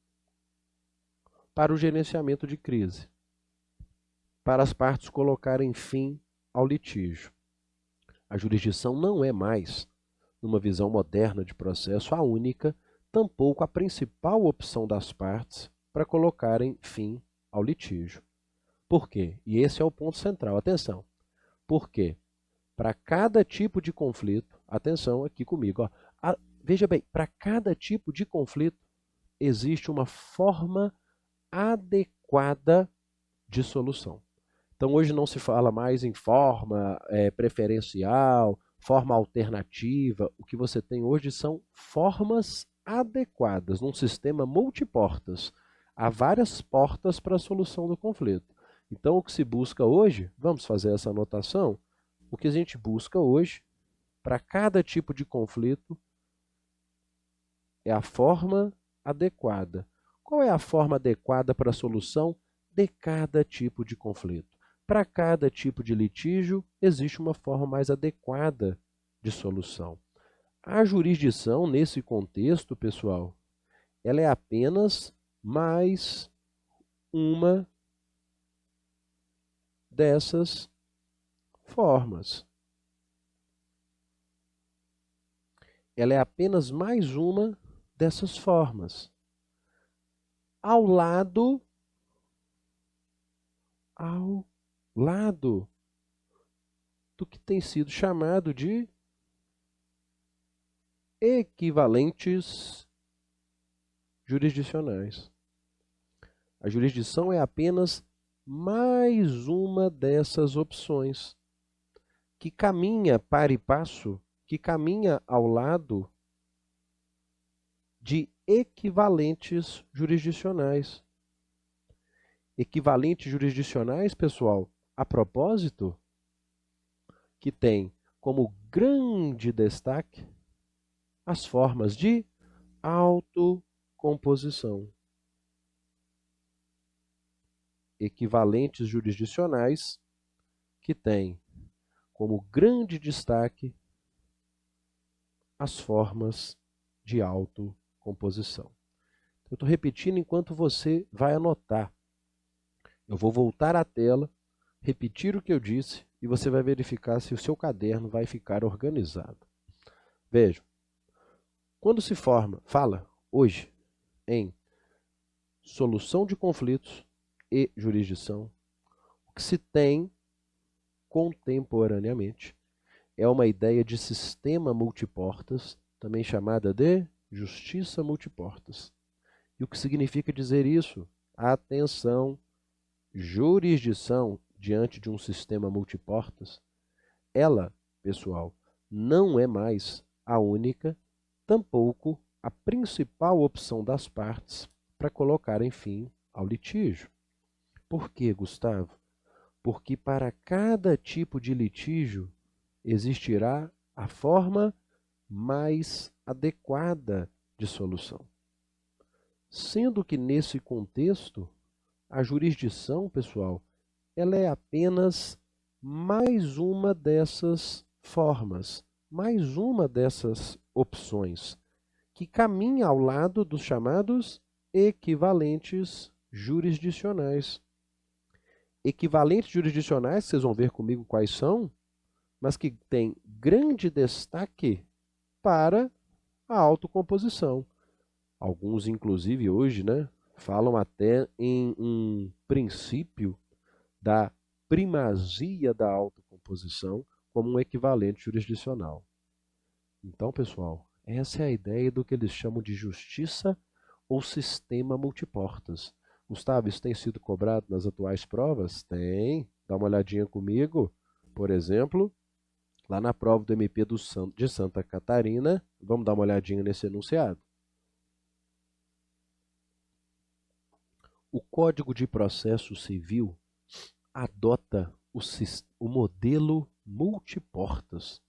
para o gerenciamento de crise, para as partes colocarem fim ao litígio. A jurisdição não é mais, numa visão moderna de processo, a única, tampouco a principal opção das partes para colocarem fim ao litígio. Por quê? E esse é o ponto central. Atenção. Por quê? Para cada tipo de conflito, atenção aqui comigo, ó, veja bem, para cada tipo de conflito existe uma forma adequada de solução. Então hoje não se fala mais em forma preferencial, forma alternativa. O que você tem hoje são formas adequadas num sistema multiportas. Há várias portas para a solução do conflito. Então o que se busca hoje, vamos fazer essa anotação, o que a gente busca hoje, para cada tipo de conflito, é a forma adequada. Qual é a forma adequada para a solução de cada tipo de conflito? Para cada tipo de litígio, existe uma forma mais adequada de solução. A jurisdição, nesse contexto, pessoal, ela é apenas mais uma dessas formas. Ela é apenas mais uma dessas formas. Ao lado do que tem sido chamado de equivalentes jurisdicionais. A jurisdição é apenas mais uma dessas opções que caminha para e passo, que caminha ao lado de equivalentes jurisdicionais. Equivalentes jurisdicionais, pessoal, a propósito, que tem como grande destaque as formas de autocomposição. Equivalentes jurisdicionais que têm como grande destaque as formas de autocomposição. Eu estou repetindo enquanto você vai anotar. Eu vou voltar à tela, repetir o que eu disse e você vai verificar se o seu caderno vai ficar organizado. Vejam, quando se fala hoje em solução de conflitos e jurisdição, o que se tem contemporaneamente é uma ideia de sistema multiportas, também chamada de justiça multiportas. E o que significa dizer isso? Atenção, jurisdição diante de um sistema multiportas, ela, pessoal, não é mais a única, tampouco a principal opção das partes para colocarem fim ao litígio. Por quê, Gustavo? Porque para cada tipo de litígio existirá a forma mais adequada de solução. Sendo que nesse contexto, a jurisdição, pessoal, ela é apenas mais uma dessas formas, mais uma dessas opções, que caminha ao lado dos chamados equivalentes jurisdicionais. Equivalentes jurisdicionais, vocês vão ver comigo quais são, mas que têm grande destaque para a autocomposição. Alguns, inclusive, hoje, né, falam até em um princípio da primazia da autocomposição como um equivalente jurisdicional. Então, pessoal, essa é a ideia do que eles chamam de justiça ou sistema multiportas. Gustavo, isso tem sido cobrado nas atuais provas? Tem. Dá uma olhadinha comigo. Por exemplo, lá na prova do MP de Santa Catarina, vamos dar uma olhadinha nesse enunciado. O Código de Processo Civil adota o modelo multiportas,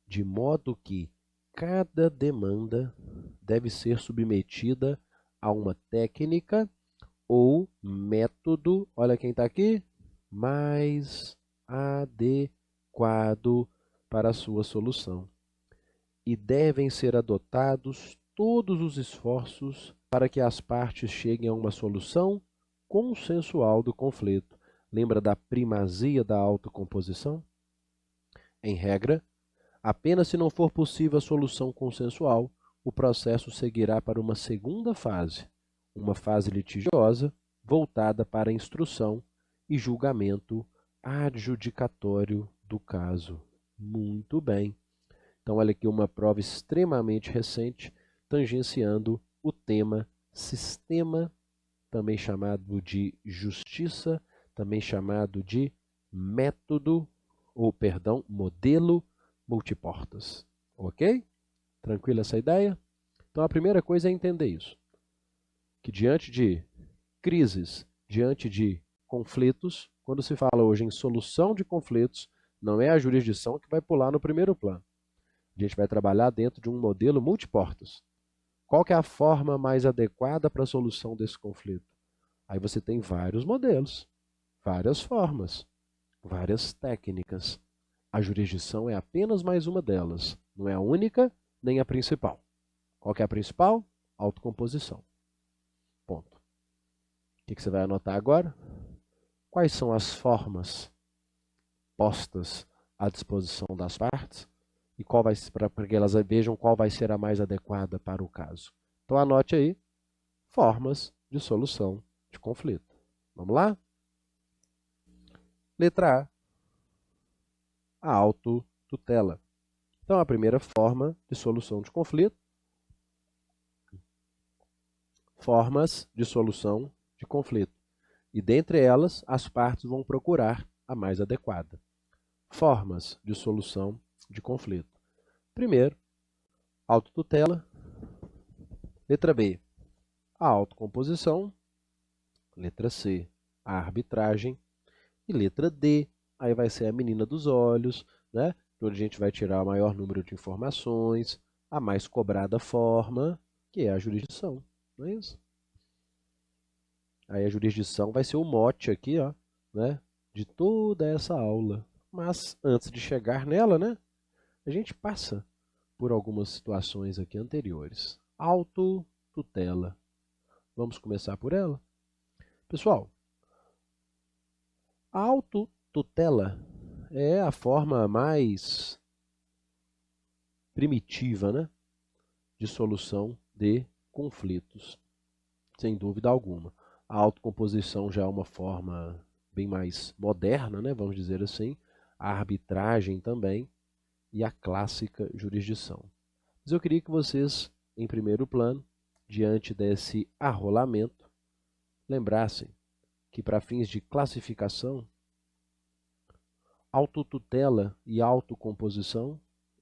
de modo que cada demanda deve ser submetida a uma técnica ou método, olha quem está aqui, mais adequado para a sua solução. E devem ser adotados todos os esforços para que as partes cheguem a uma solução consensual do conflito. Lembra da primazia da autocomposição? Em regra, apenas se não for possível a solução consensual, o processo seguirá para uma segunda fase, uma fase litigiosa voltada para a instrução e julgamento adjudicatório do caso. Muito bem. Então, olha aqui uma prova extremamente recente, tangenciando o tema sistema, também chamado de justiça, também chamado de método, modelo multiportas. Ok? Tranquila essa ideia? Então, a primeira coisa é entender isso. Que diante de crises, diante de conflitos, quando se fala hoje em solução de conflitos, não é a jurisdição que vai pular no primeiro plano. A gente vai trabalhar dentro de um modelo multiportas. Qual que é a forma mais adequada para a solução desse conflito? Aí você tem vários modelos, várias formas, várias técnicas. A jurisdição é apenas mais uma delas. Não é a única, nem a principal. Qual que é a principal? Autocomposição. Ponto. O que você vai anotar agora? Quais são as formas postas à disposição das partes e qual vai para que elas vejam qual vai ser a mais adequada para o caso. Então anote aí formas de solução de conflito. Vamos lá? Letra A, a autotutela. Então a primeira forma de solução de conflito, formas de solução de conflito. E dentre elas, as partes vão procurar a mais adequada. Formas de solução de conflito. Primeiro, autotutela. Letra B, a autocomposição. Letra C, a arbitragem. E letra D, aí vai ser a menina dos olhos, né? Onde a gente vai tirar o maior número de informações, a mais cobrada forma, que é a jurisdição. Não é isso? Aí a jurisdição vai ser o mote aqui, ó, né? De toda essa aula. Mas antes de chegar nela, né? A gente passa por algumas situações aqui anteriores. Autotutela. Vamos começar por ela? Pessoal, a autotutela é a forma mais primitiva, né, de solução de conflitos, sem dúvida alguma. A autocomposição já é uma forma bem mais moderna, né, vamos dizer assim, a arbitragem também e a clássica jurisdição. Mas eu queria que vocês, em primeiro plano, diante desse arrolamento, lembrassem que para fins de classificação, autotutela e autocomposição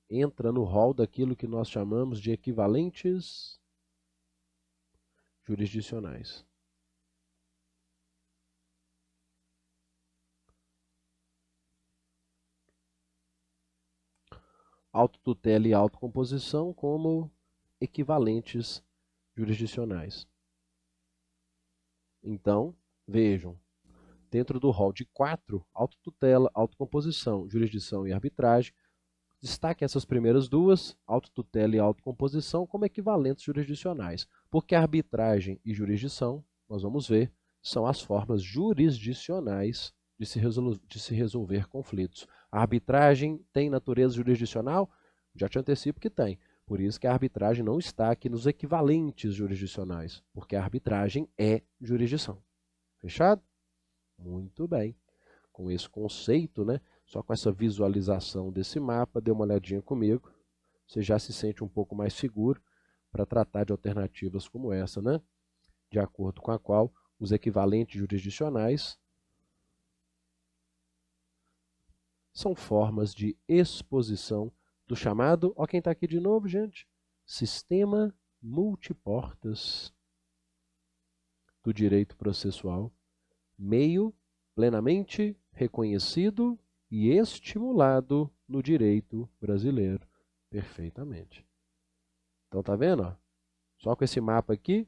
entra no rol daquilo que nós chamamos de equivalentes jurisdicionais. Autotutela e autocomposição como equivalentes jurisdicionais. Então, vejam, dentro do rol de 4, autotutela, autocomposição, jurisdição e arbitragem, Destaque essas primeiras duas, autotutela e autocomposição, como equivalentes jurisdicionais, porque arbitragem e jurisdição, nós vamos ver, são as formas jurisdicionais de se resolver conflitos. A arbitragem tem natureza jurisdicional? Já te antecipo que tem. Por isso que a arbitragem não está aqui nos equivalentes jurisdicionais, porque a arbitragem é jurisdição. Fechado? Muito bem. Com esse conceito, né? Só com essa visualização desse mapa, dê uma olhadinha comigo. Você já se sente um pouco mais seguro para tratar de alternativas como essa, né? De acordo com a qual os equivalentes jurisdicionais são formas de exposição do chamado, ó quem está aqui de novo, gente, sistema multiportas do direito processual, meio plenamente reconhecido e estimulado no direito brasileiro. Perfeitamente. Então, tá vendo? Ó? Só com esse mapa aqui,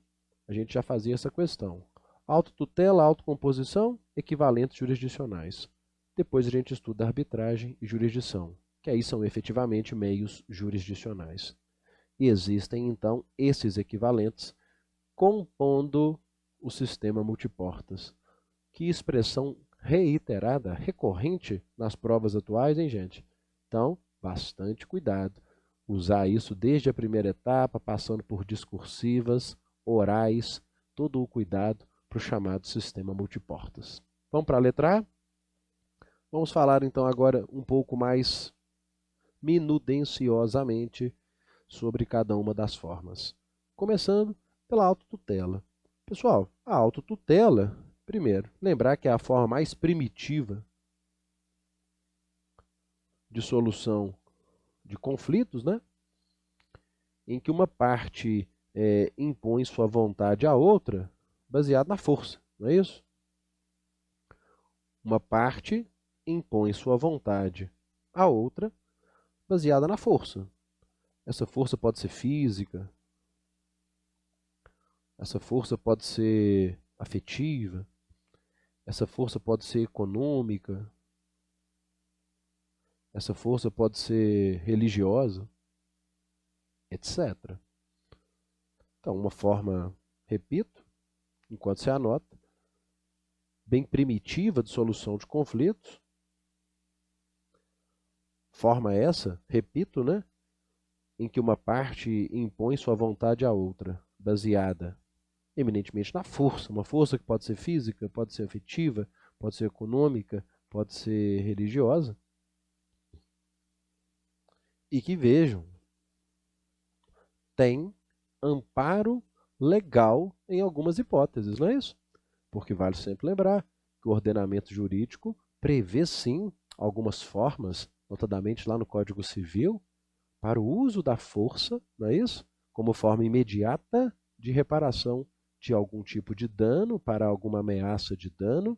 a gente já fazia essa questão. Autotutela, autocomposição, equivalentes jurisdicionais. Depois a gente estuda arbitragem e jurisdição, que aí são efetivamente meios jurisdicionais. E existem, então, esses equivalentes compondo o sistema multiportas. Que expressão reiterada, recorrente nas provas atuais, hein, gente? Então, bastante cuidado. Usar isso desde a primeira etapa, passando por discursivas, orais, todo o cuidado para o chamado sistema multiportas. Vamos para a letra A? Vamos falar então agora um pouco mais minudenciosamente sobre cada uma das formas. Começando pela autotutela. Pessoal, a autotutela, primeiro, lembrar que é a forma mais primitiva de solução de conflitos, né? Em que uma parte impõe sua vontade à outra baseado na força, não é isso? Uma parte impõe sua vontade à outra baseada na força. Essa força pode ser física, essa força pode ser afetiva, essa força pode ser econômica, essa força pode ser religiosa, etc. Então, uma forma, repito, enquanto você anota, bem primitiva de solução de conflitos. Forma essa, repito, né, em que uma parte impõe sua vontade à outra, baseada eminentemente na força, uma força que pode ser física, pode ser afetiva, pode ser econômica, pode ser religiosa. E que vejam, tem amparo legal em algumas hipóteses, não é isso? Porque vale sempre lembrar que o ordenamento jurídico prevê sim algumas formas, notadamente lá no Código Civil, para o uso da força, não é isso? Como forma imediata de reparação de algum tipo de dano, para alguma ameaça de dano,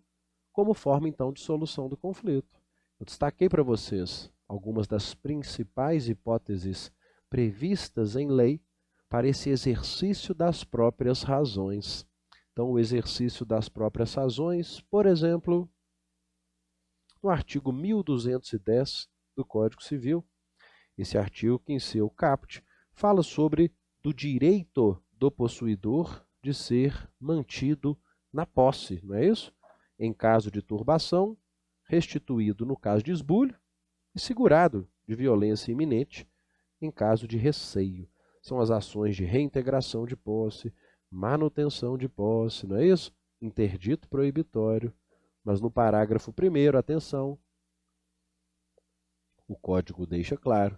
como forma então de solução do conflito. Eu destaquei para vocês algumas das principais hipóteses previstas em lei para esse exercício das próprias razões. Então, o exercício das próprias razões, por exemplo, no artigo 1210 do Código Civil, esse artigo que em seu caput fala sobre do direito do possuidor de ser mantido na posse, não é isso? Em caso de turbação, restituído no caso de esbulho e segurado de violência iminente em caso de receio. São as ações de reintegração de posse, manutenção de posse, não é isso? Interdito proibitório. Mas no parágrafo 1º, atenção, o Código deixa claro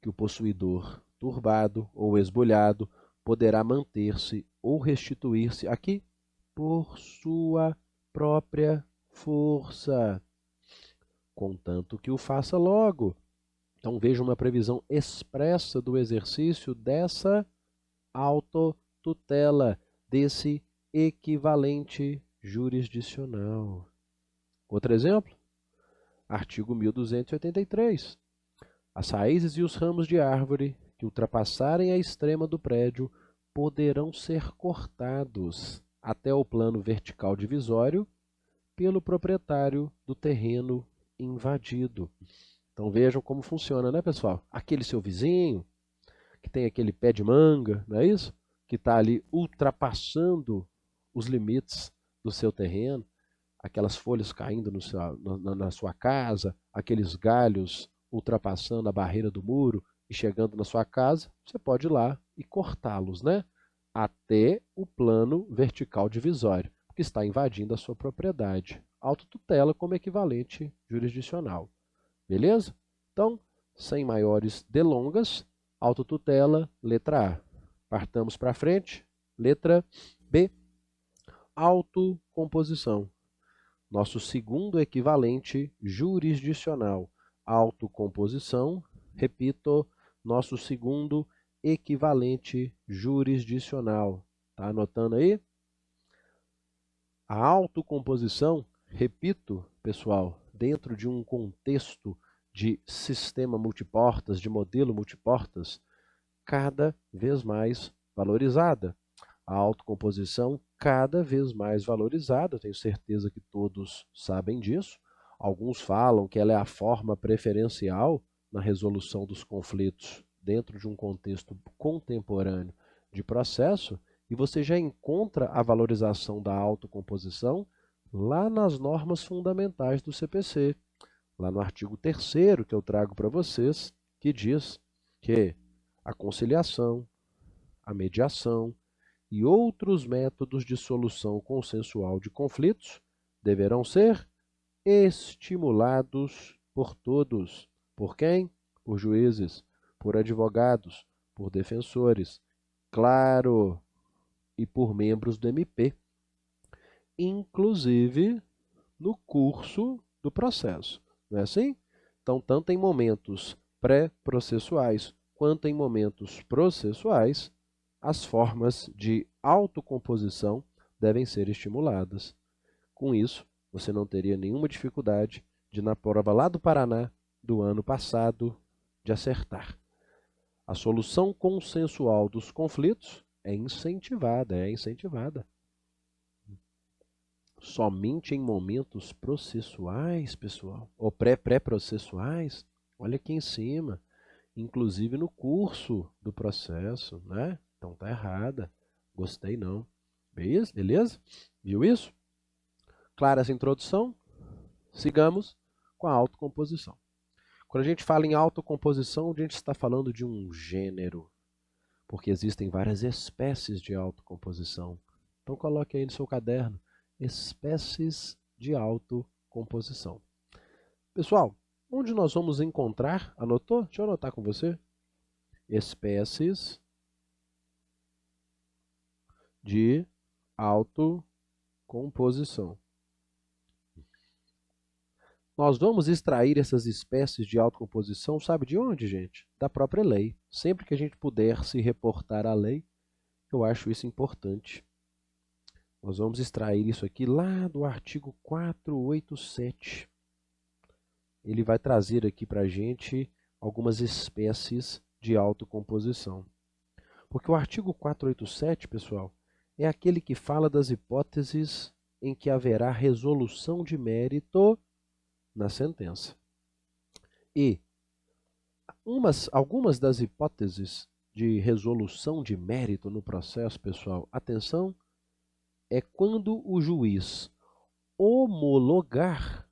que o possuidor turbado ou esbulhado poderá manter-se ou restituir-se aqui por sua própria força, contanto que o faça logo. Então veja uma previsão expressa do exercício dessa autotutela, desse equivalente jurisdicional. Outro exemplo, artigo 1283. As raízes e os ramos de árvore que ultrapassarem a extrema do prédio poderão ser cortados até o plano vertical divisório pelo proprietário do terreno invadido. Então vejam como funciona, né, pessoal? Aquele seu vizinho, que tem aquele pé de manga, não é isso? Que está ali ultrapassando os limites do seu terreno, aquelas folhas caindo na sua casa, aqueles galhos ultrapassando a barreira do muro e chegando na sua casa, você pode ir lá e cortá-los, né? Até o plano vertical divisório, que está invadindo a sua propriedade. Autotutela como equivalente jurisdicional. Beleza? Então, sem maiores delongas, autotutela, letra A. Partamos para frente. Letra B, autocomposição. Nosso segundo equivalente jurisdicional. Autocomposição, repito, nosso segundo equivalente jurisdicional. Tá anotando aí? A autocomposição, repito, pessoal, dentro de um contexto de sistema multiportas, de modelo multiportas, cada vez mais valorizada. A autocomposição cada vez mais valorizada, tenho certeza que todos sabem disso. Alguns falam que ela é a forma preferencial na resolução dos conflitos dentro de um contexto contemporâneo de processo, e você já encontra a valorização da autocomposição lá nas normas fundamentais do CPC, lá no artigo 3º que eu trago para vocês, que diz que a conciliação, a mediação e outros métodos de solução consensual de conflitos deverão ser estimulados por todos. Por quem? Por juízes, por advogados, por defensores, claro, e por membros do MP, inclusive no curso do processo. Não é assim? Então, tanto em momentos pré-processuais quanto em momentos processuais, as formas de autocomposição devem ser estimuladas. Com isso, você não teria nenhuma dificuldade de, na prova lá do Paraná do ano passado, de acertar. A solução consensual dos conflitos é incentivada, somente em momentos processuais, pessoal, ou pré-processuais. Olha aqui em cima, inclusive no curso do processo, né? Então tá errada. Gostei não. Beleza? Viu isso? Clara essa introdução? Sigamos com a autocomposição. Quando a gente fala em autocomposição, a gente está falando de um gênero, porque existem várias espécies de autocomposição. Então coloque aí no seu caderno, espécies de autocomposição. Pessoal, onde nós vamos encontrar? Anotou? Deixa eu anotar com você. Espécies de autocomposição. Nós vamos extrair essas espécies de autocomposição, sabe de onde, gente? Da própria lei. Sempre que a gente puder se reportar à lei, eu acho isso importante. Nós vamos extrair isso aqui lá do artigo 487. Ele vai trazer aqui para a gente algumas espécies de autocomposição. Porque o artigo 487, pessoal, é aquele que fala das hipóteses em que haverá resolução de mérito na sentença. E algumas das hipóteses de resolução de mérito no processo, pessoal, atenção, é quando o juiz homologar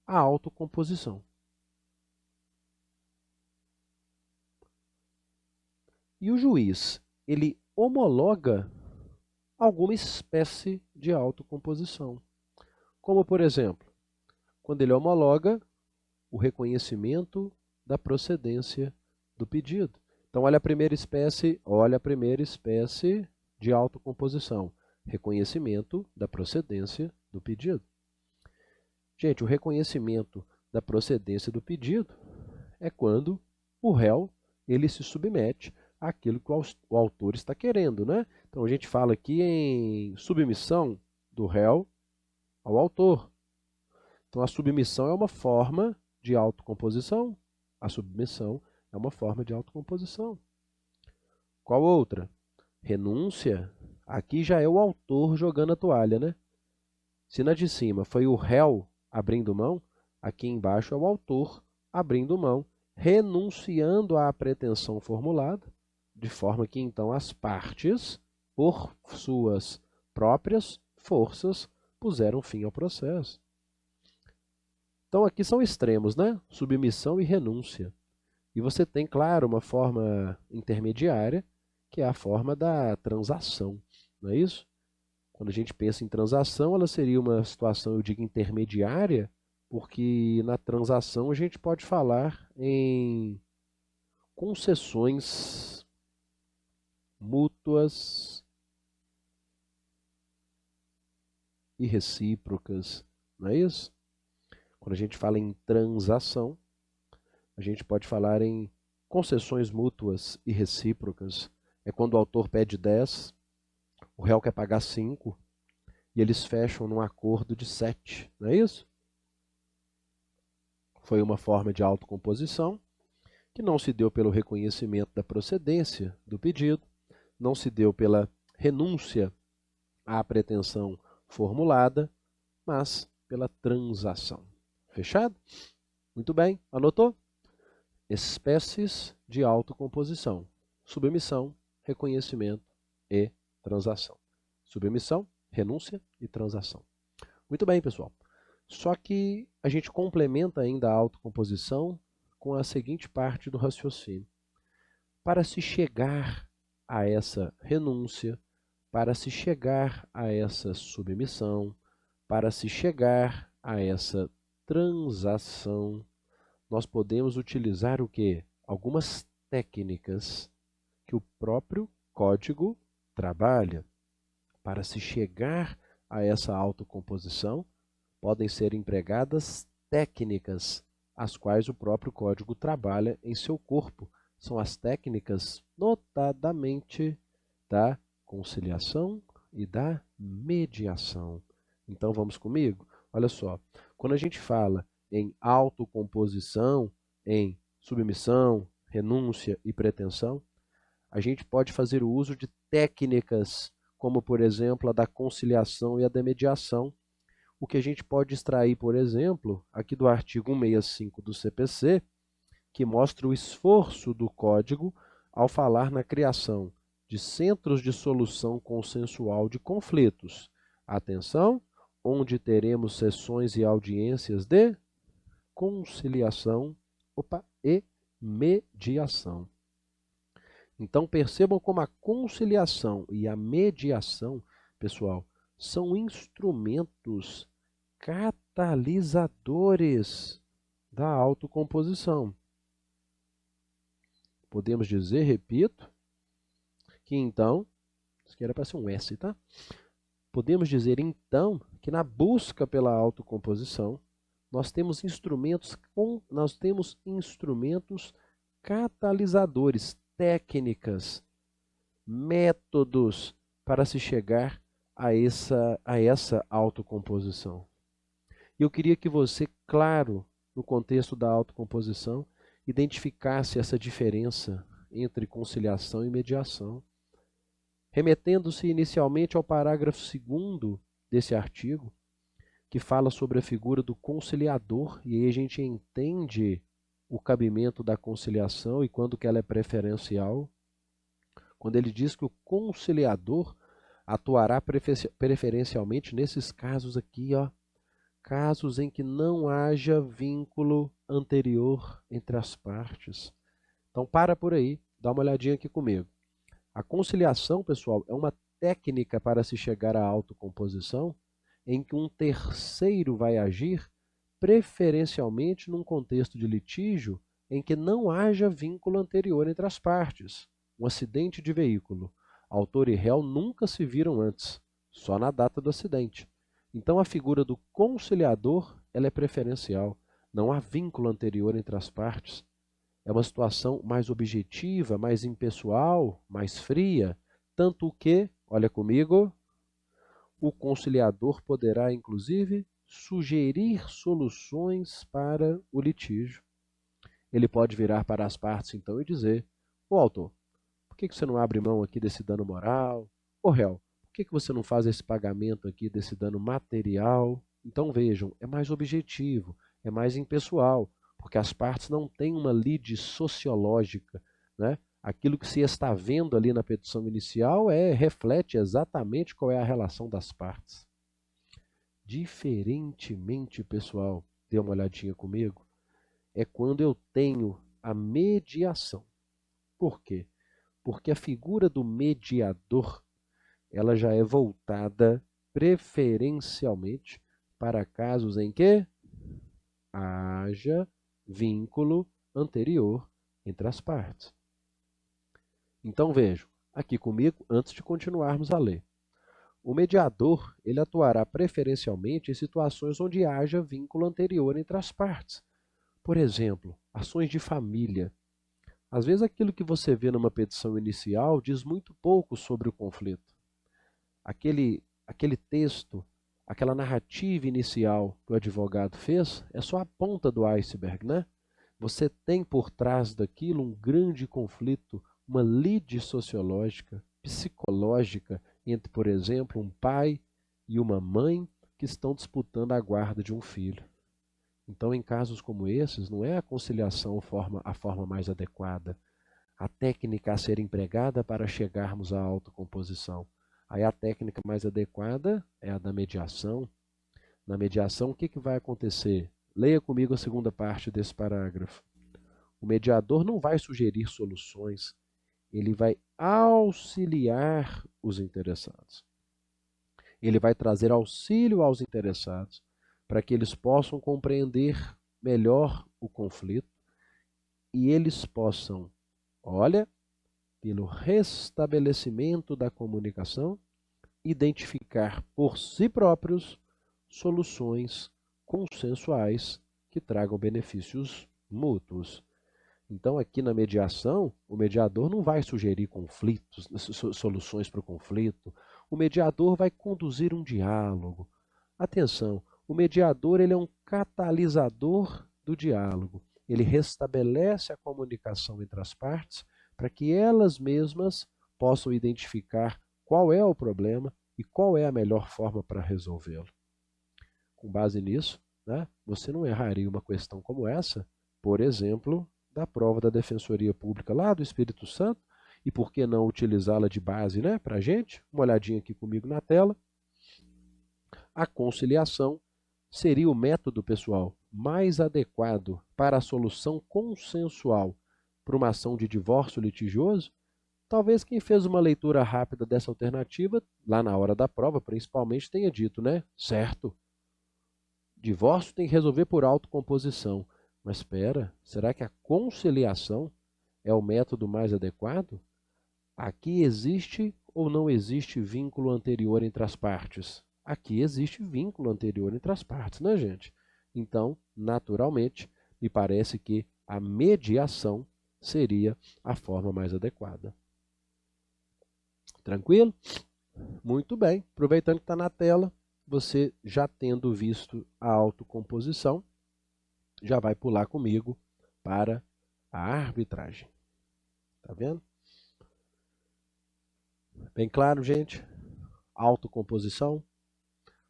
a autocomposição. E o juiz, ele homologa alguma espécie de autocomposição. Como, por exemplo, quando ele homologa o reconhecimento da procedência do pedido. Então, olha a primeira espécie de autocomposição, reconhecimento da procedência do pedido. Gente, o reconhecimento da procedência do pedido é quando o réu ele se submete àquilo que o autor está querendo, né? Então, a gente fala aqui em submissão do réu ao autor. Então, a submissão é uma forma de autocomposição. A submissão é uma forma de autocomposição. Qual outra? Renúncia. Aqui já é o autor jogando a toalha, né? Se na de cima foi o réu abrindo mão, aqui embaixo é o autor abrindo mão, renunciando à pretensão formulada, de forma que então as partes, por suas próprias forças, puseram fim ao processo. Então aqui são extremos, né? Submissão e renúncia. E você tem, claro, uma forma intermediária, que é a forma da transação, não é isso? Quando a gente pensa em transação, ela seria uma situação, eu digo, intermediária, porque na transação a gente pode falar em concessões mútuas e recíprocas, não é isso? Quando a gente fala em transação, a gente pode falar em concessões mútuas e recíprocas. É quando o autor pede 10, o réu quer pagar 5, e eles fecham num acordo de 7, não é isso? Foi uma forma de autocomposição que não se deu pelo reconhecimento da procedência do pedido, não se deu pela renúncia à pretensão formulada, mas pela transação. Fechado? Muito bem, anotou? Espécies de autocomposição: submissão, reconhecimento e transação. Submissão, renúncia e transação. Muito bem, pessoal. Só que a gente complementa ainda a autocomposição com a seguinte parte do raciocínio. Para se chegar a essa renúncia, para se chegar a essa submissão, para se chegar a essa transação, nós podemos utilizar o quê? Algumas técnicas que o próprio código trabalha. Para se chegar a essa autocomposição, podem ser empregadas técnicas, as quais o próprio código trabalha em seu corpo. São as técnicas, notadamente, da conciliação e da mediação. Então, vamos comigo? Olha só, quando a gente fala em autocomposição, em submissão, renúncia e pretensão, a gente pode fazer o uso de técnicas, como, por exemplo, a da conciliação e a da mediação. O que a gente pode extrair, por exemplo, aqui do artigo 165 do CPC, que mostra o esforço do código ao falar na criação de centros de solução consensual de conflitos. Atenção, onde teremos sessões e audiências de conciliação e mediação. Então percebam como a conciliação e a mediação, pessoal, são instrumentos catalisadores da autocomposição. Podemos dizer, repito, que então, isso aqui era para ser um S, tá? Podemos dizer então que na busca pela autocomposição, nós temos instrumentos catalisadores, técnicas, métodos para se chegar a essa autocomposição. E eu queria que você, claro, no contexto da autocomposição, identificasse essa diferença entre conciliação e mediação, remetendo-se inicialmente ao parágrafo 2º desse artigo, que fala sobre a figura do conciliador, e aí a gente entende o cabimento da conciliação e quando que ela é preferencial. Quando ele diz que o conciliador atuará preferencialmente nesses casos aqui, ó, casos em que não haja vínculo anterior entre as partes. Então para por aí, dá uma olhadinha aqui comigo. A conciliação, pessoal, é uma técnica para se chegar à autocomposição em que um terceiro vai agir preferencialmente num contexto de litígio em que não haja vínculo anterior entre as partes. Um acidente de veículo. Autor e réu nunca se viram antes, só na data do acidente. Então a figura do conciliador ela é preferencial. Não há vínculo anterior entre as partes. É uma situação mais objetiva, mais impessoal, mais fria, tanto que, olha comigo, o conciliador poderá, inclusive, sugerir soluções para o litígio. Ele pode virar para as partes, então, e dizer: ô autor, por que você não abre mão aqui desse dano moral? Ô réu, por que você não faz esse pagamento aqui desse dano material? Então vejam, é mais objetivo, é mais impessoal, porque as partes não têm uma lide sociológica, né? Aquilo que se está vendo ali na petição inicial reflete exatamente qual é a relação das partes. Diferentemente, pessoal, dê uma olhadinha comigo, é quando eu tenho a mediação. Por quê? Porque a figura do mediador, ela já é voltada preferencialmente para casos em que haja vínculo anterior entre as partes. Então vejam, aqui comigo, antes de continuarmos a ler. O mediador, ele atuará preferencialmente em situações onde haja vínculo anterior entre as partes. Por exemplo, ações de família. Às vezes aquilo que você vê numa petição inicial diz muito pouco sobre o conflito. Aquele texto, aquela narrativa inicial que o advogado fez, é só a ponta do iceberg, né? Você tem por trás daquilo um grande conflito, uma lide sociológica, psicológica, entre, por exemplo, um pai e uma mãe que estão disputando a guarda de um filho. Então, em casos como esses, não é a conciliação a forma mais adequada, a técnica a ser empregada para chegarmos à autocomposição. Aí a técnica mais adequada é a da mediação. Na mediação, o que vai acontecer? Leia comigo a segunda parte desse parágrafo. O mediador não vai sugerir soluções, ele vai auxiliar os interessados. Ele vai trazer auxílio aos interessados para que eles possam compreender melhor o conflito e eles possam, olha, pelo restabelecimento da comunicação, identificar por si próprios soluções consensuais que tragam benefícios mútuos. Então, aqui na mediação, o mediador não vai sugerir conflitos, soluções para o conflito. O mediador vai conduzir um diálogo. Atenção, o mediador ele é um catalisador do diálogo. Ele restabelece a comunicação entre as partes para que elas mesmas possam identificar qual é o problema e qual é a melhor forma para resolvê-lo. Com base nisso, né, você não erraria uma questão como essa, por exemplo, da prova da Defensoria Pública lá do Espírito Santo, e por que não utilizá-la de base, né, para a gente? Uma olhadinha aqui comigo na tela. A conciliação seria o método, pessoal, mais adequado para a solução consensual para uma ação de divórcio litigioso? Talvez quem fez uma leitura rápida dessa alternativa, lá na hora da prova, principalmente, tenha dito, né? Certo, divórcio tem que resolver por autocomposição. Mas espera, será que a conciliação é o método mais adequado? Aqui existe ou não existe vínculo anterior entre as partes? Aqui existe vínculo anterior entre as partes, né, gente? Então, naturalmente, me parece que a mediação seria a forma mais adequada. Tranquilo? Muito bem. Aproveitando que está na tela, você já tendo visto a autocomposição, já vai pular comigo para a arbitragem. Tá vendo? Bem claro, gente? Autocomposição,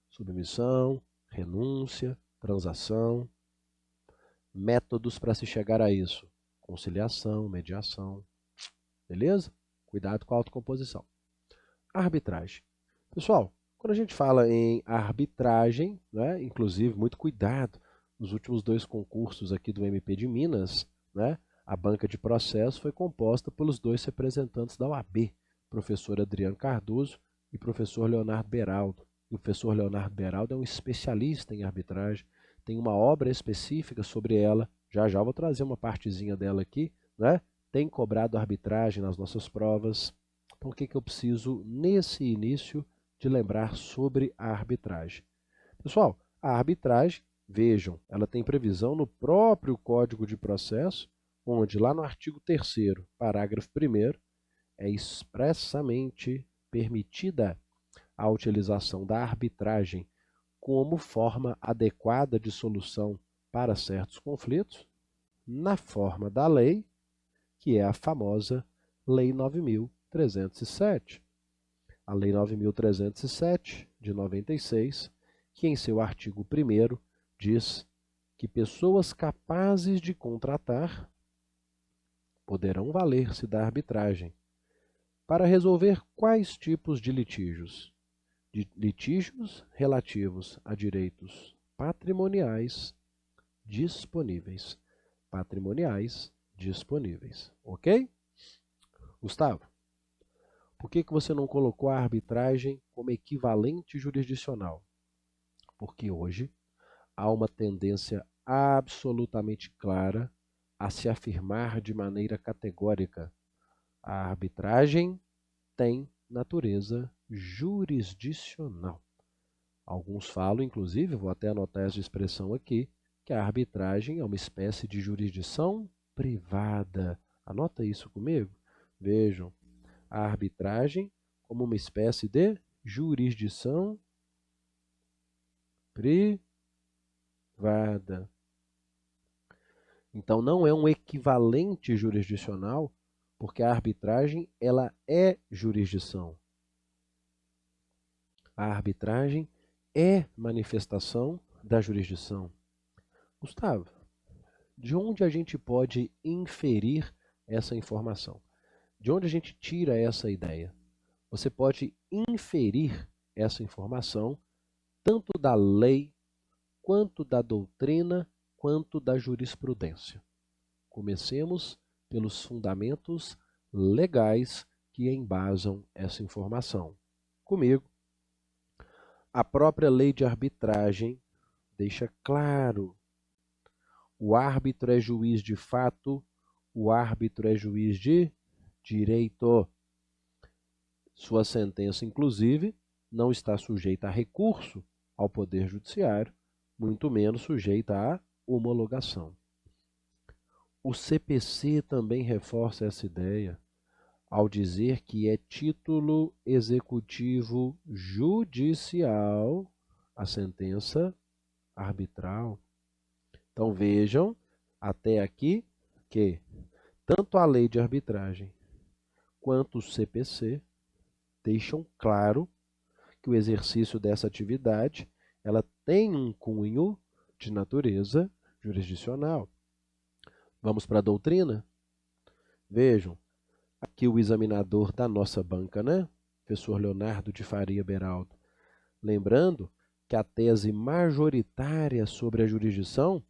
submissão, renúncia, transação, métodos para se chegar a isso. Conciliação, mediação. Beleza? Cuidado com a autocomposição. Arbitragem. Pessoal, quando a gente fala em arbitragem, né, inclusive, muito cuidado, nos últimos 2 concursos aqui do MP de Minas, né, a banca de processo foi composta pelos 2 representantes da OAB, professor Adriano Cardoso e professor Leonardo Beraldo. E o professor Leonardo Beraldo é um especialista em arbitragem, tem uma obra específica sobre ela, já já vou trazer uma partezinha dela aqui, né? Tem cobrado arbitragem nas nossas provas. Então, o que eu preciso, nesse início, de lembrar sobre a arbitragem? Pessoal, a arbitragem, vejam, ela tem previsão no próprio Código de Processo, onde lá no artigo 3º, parágrafo 1º, é expressamente permitida a utilização da arbitragem como forma adequada de solução para certos conflitos, na forma da lei, que é a famosa Lei 9.307. A Lei 9.307, de 96, que em seu artigo 1º diz que pessoas capazes de contratar poderão valer-se da arbitragem para resolver quais tipos de litígios? De litígios relativos a direitos patrimoniais disponíveis. Patrimoniais disponíveis. Ok? Gustavo, por que você não colocou a arbitragem como equivalente jurisdicional? Porque hoje há uma tendência absolutamente clara a se afirmar de maneira categórica: a arbitragem tem natureza jurisdicional. Alguns falam, inclusive, vou até anotar essa expressão aqui, que a arbitragem é uma espécie de jurisdição privada. Anota isso comigo. Vejam, a arbitragem como uma espécie de jurisdição privada. Então não é um equivalente jurisdicional, porque a arbitragem ela é jurisdição. A arbitragem é manifestação da jurisdição. Gustavo, de onde a gente pode inferir essa informação? De onde a gente tira essa ideia? Você pode inferir essa informação tanto da lei, quanto da doutrina, quanto da jurisprudência. Comecemos pelos fundamentos legais que embasam essa informação. Comigo, a própria lei de arbitragem deixa claro: o árbitro é juiz de fato, o árbitro é juiz de direito. Sua sentença, inclusive, não está sujeita a recurso ao Poder Judiciário, muito menos sujeita à homologação. O CPC também reforça essa ideia ao dizer que é título executivo judicial a sentença arbitral. Então vejam até aqui que tanto a lei de arbitragem quanto o CPC deixam claro que o exercício dessa atividade ela tem um cunho de natureza jurisdicional. Vamos para a doutrina? Vejam, aqui o examinador da nossa banca, né? Professor Leonardo de Faria Beraldo. Lembrando que a tese majoritária sobre a jurisdição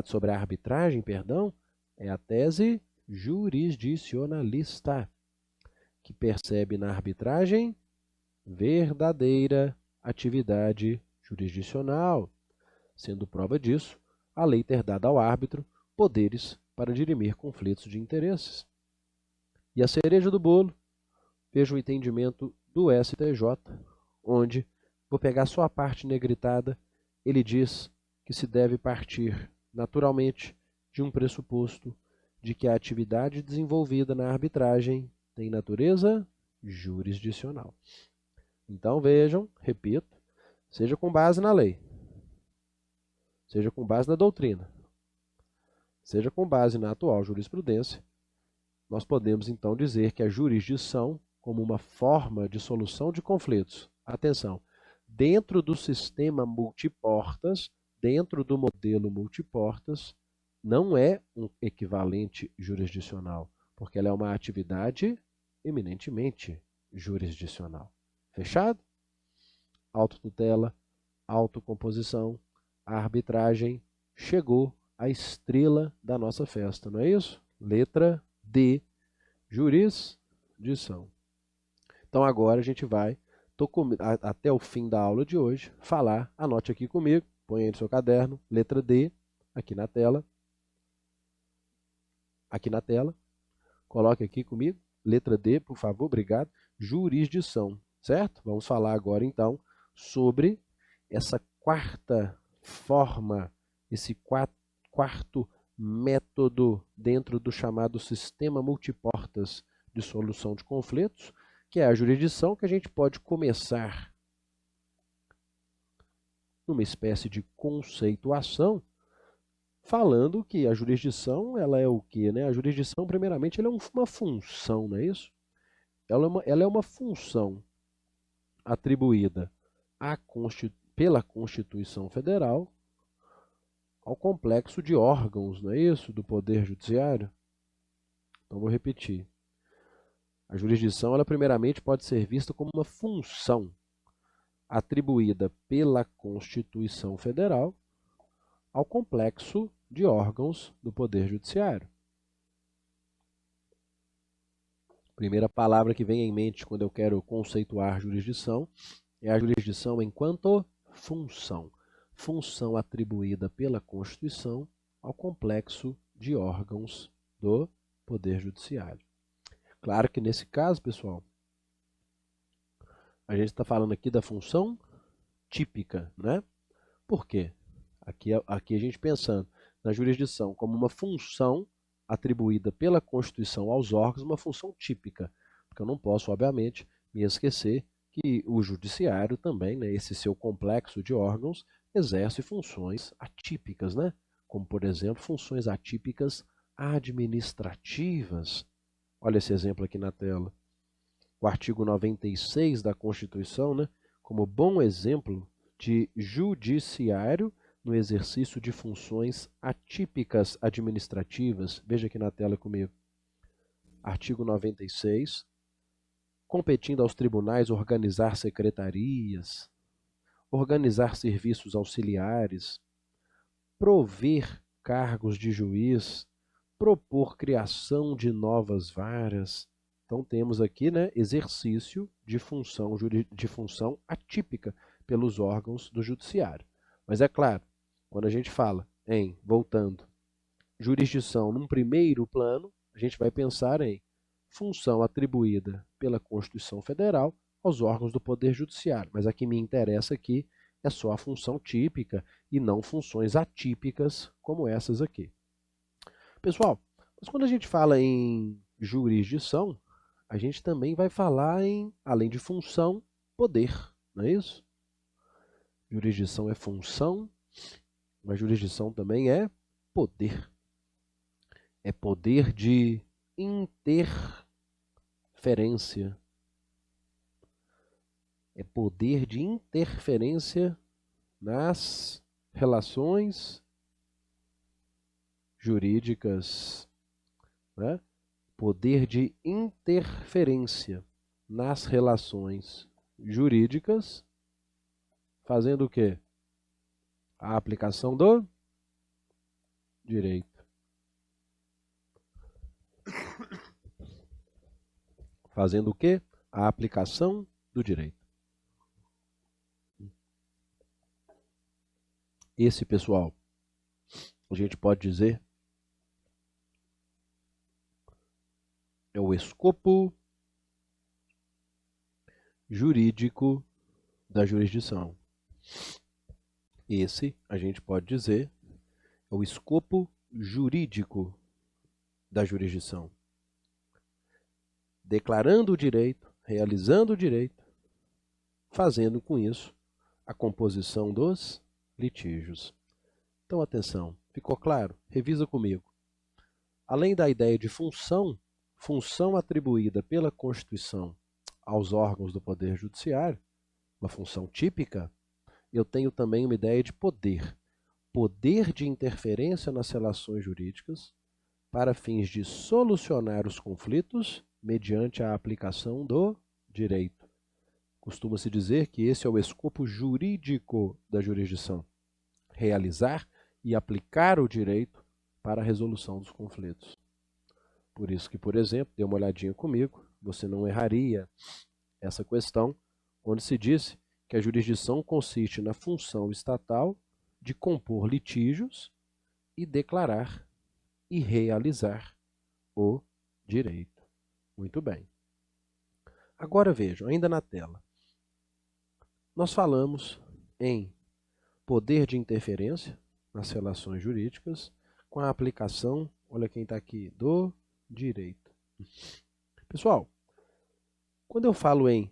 sobre a arbitragem, perdão, é a tese jurisdicionalista, que percebe na arbitragem verdadeira atividade jurisdicional, sendo prova disso a lei ter dado ao árbitro poderes para dirimir conflitos de interesses. E a cereja do bolo, veja o entendimento do STJ, onde, vou pegar só a parte negritada, ele diz que se deve partir, naturalmente, de um pressuposto de que a atividade desenvolvida na arbitragem tem natureza jurisdicional. Então vejam, repito, seja com base na lei, seja com base na doutrina, seja com base na atual jurisprudência, nós podemos então dizer que a jurisdição, como uma forma de solução de conflitos, atenção, dentro do sistema multiportas, dentro do modelo multiportas, não é um equivalente jurisdicional, porque ela é uma atividade eminentemente jurisdicional. Fechado? Autotutela, autocomposição, a arbitragem chegou à estrela da nossa festa, não é isso? Letra D, jurisdição. Então agora a gente vai, até o fim da aula de hoje, falar, anote aqui comigo, põe aí no seu caderno, letra D, aqui na tela, coloque aqui comigo, letra D, por favor, obrigado, jurisdição, certo? Vamos falar agora então sobre essa quarta forma, esse quarto método dentro do chamado sistema multiportas de solução de conflitos, que é a jurisdição, que a gente pode começar numa espécie de conceituação, falando que a jurisdição ela é o quê, né? A jurisdição, primeiramente, ela é uma função, não é isso? Ela é uma função atribuída pela Constituição Federal ao complexo de órgãos, não é isso? Do Poder Judiciário. Então, vou repetir. A jurisdição, ela primeiramente pode ser vista como uma função atribuída pela Constituição Federal ao complexo de órgãos do Poder Judiciário. Primeira palavra que vem em mente quando eu quero conceituar jurisdição é a jurisdição enquanto função. Função atribuída pela Constituição ao complexo de órgãos do Poder Judiciário. Claro que nesse caso, pessoal, a gente está falando aqui da função típica, né? Por quê? Aqui a gente pensando na jurisdição como uma função atribuída pela Constituição aos órgãos, uma função típica, porque eu não posso, obviamente, me esquecer que o judiciário também, né, esse seu complexo de órgãos, exerce funções atípicas, né? Como, por exemplo, funções atípicas administrativas. Olha esse exemplo aqui na tela. O artigo 96 da Constituição, né, como bom exemplo de judiciário no exercício de funções atípicas administrativas. Veja aqui na tela comigo. Artigo 96. Competindo aos tribunais organizar secretarias, organizar serviços auxiliares, prover cargos de juiz, propor criação de novas varas. Então temos aqui, né, exercício de função atípica pelos órgãos do judiciário. Mas é claro, quando a gente fala em, voltando, jurisdição num primeiro plano, a gente vai pensar em função atribuída pela Constituição Federal aos órgãos do Poder Judiciário. Mas a que me interessa aqui é só a função típica e não funções atípicas como essas aqui. Pessoal, mas quando a gente fala em jurisdição, a gente também vai falar em, além de função, poder, não é isso? Jurisdição é função, mas jurisdição também é poder. É poder de interferência. É poder de interferência nas relações jurídicas, né? Poder de interferência nas relações jurídicas, fazendo o quê? A aplicação do direito. Fazendo o quê? A aplicação do direito. Esse, pessoal, a gente pode dizer, é o escopo jurídico da jurisdição. Esse, a gente pode dizer, é o escopo jurídico da jurisdição. Declarando o direito, realizando o direito, fazendo com isso a composição dos litígios. Então, atenção, ficou claro? Revisa comigo. Além da ideia de função, função atribuída pela Constituição aos órgãos do Poder Judiciário, uma função típica, eu tenho também uma ideia de poder. Poder de interferência nas relações jurídicas para fins de solucionar os conflitos mediante a aplicação do direito. Costuma-se dizer que esse é o escopo jurídico da jurisdição. Realizar e aplicar o direito para a resolução dos conflitos. Por isso que, por exemplo, dê uma olhadinha comigo, você não erraria essa questão, onde se disse que a jurisdição consiste na função estatal de compor litígios e declarar e realizar o direito. Muito bem. Agora vejam, ainda na tela. Nós falamos em poder de interferência nas relações jurídicas com a aplicação, olha quem está aqui, do direito. Pessoal, quando eu falo em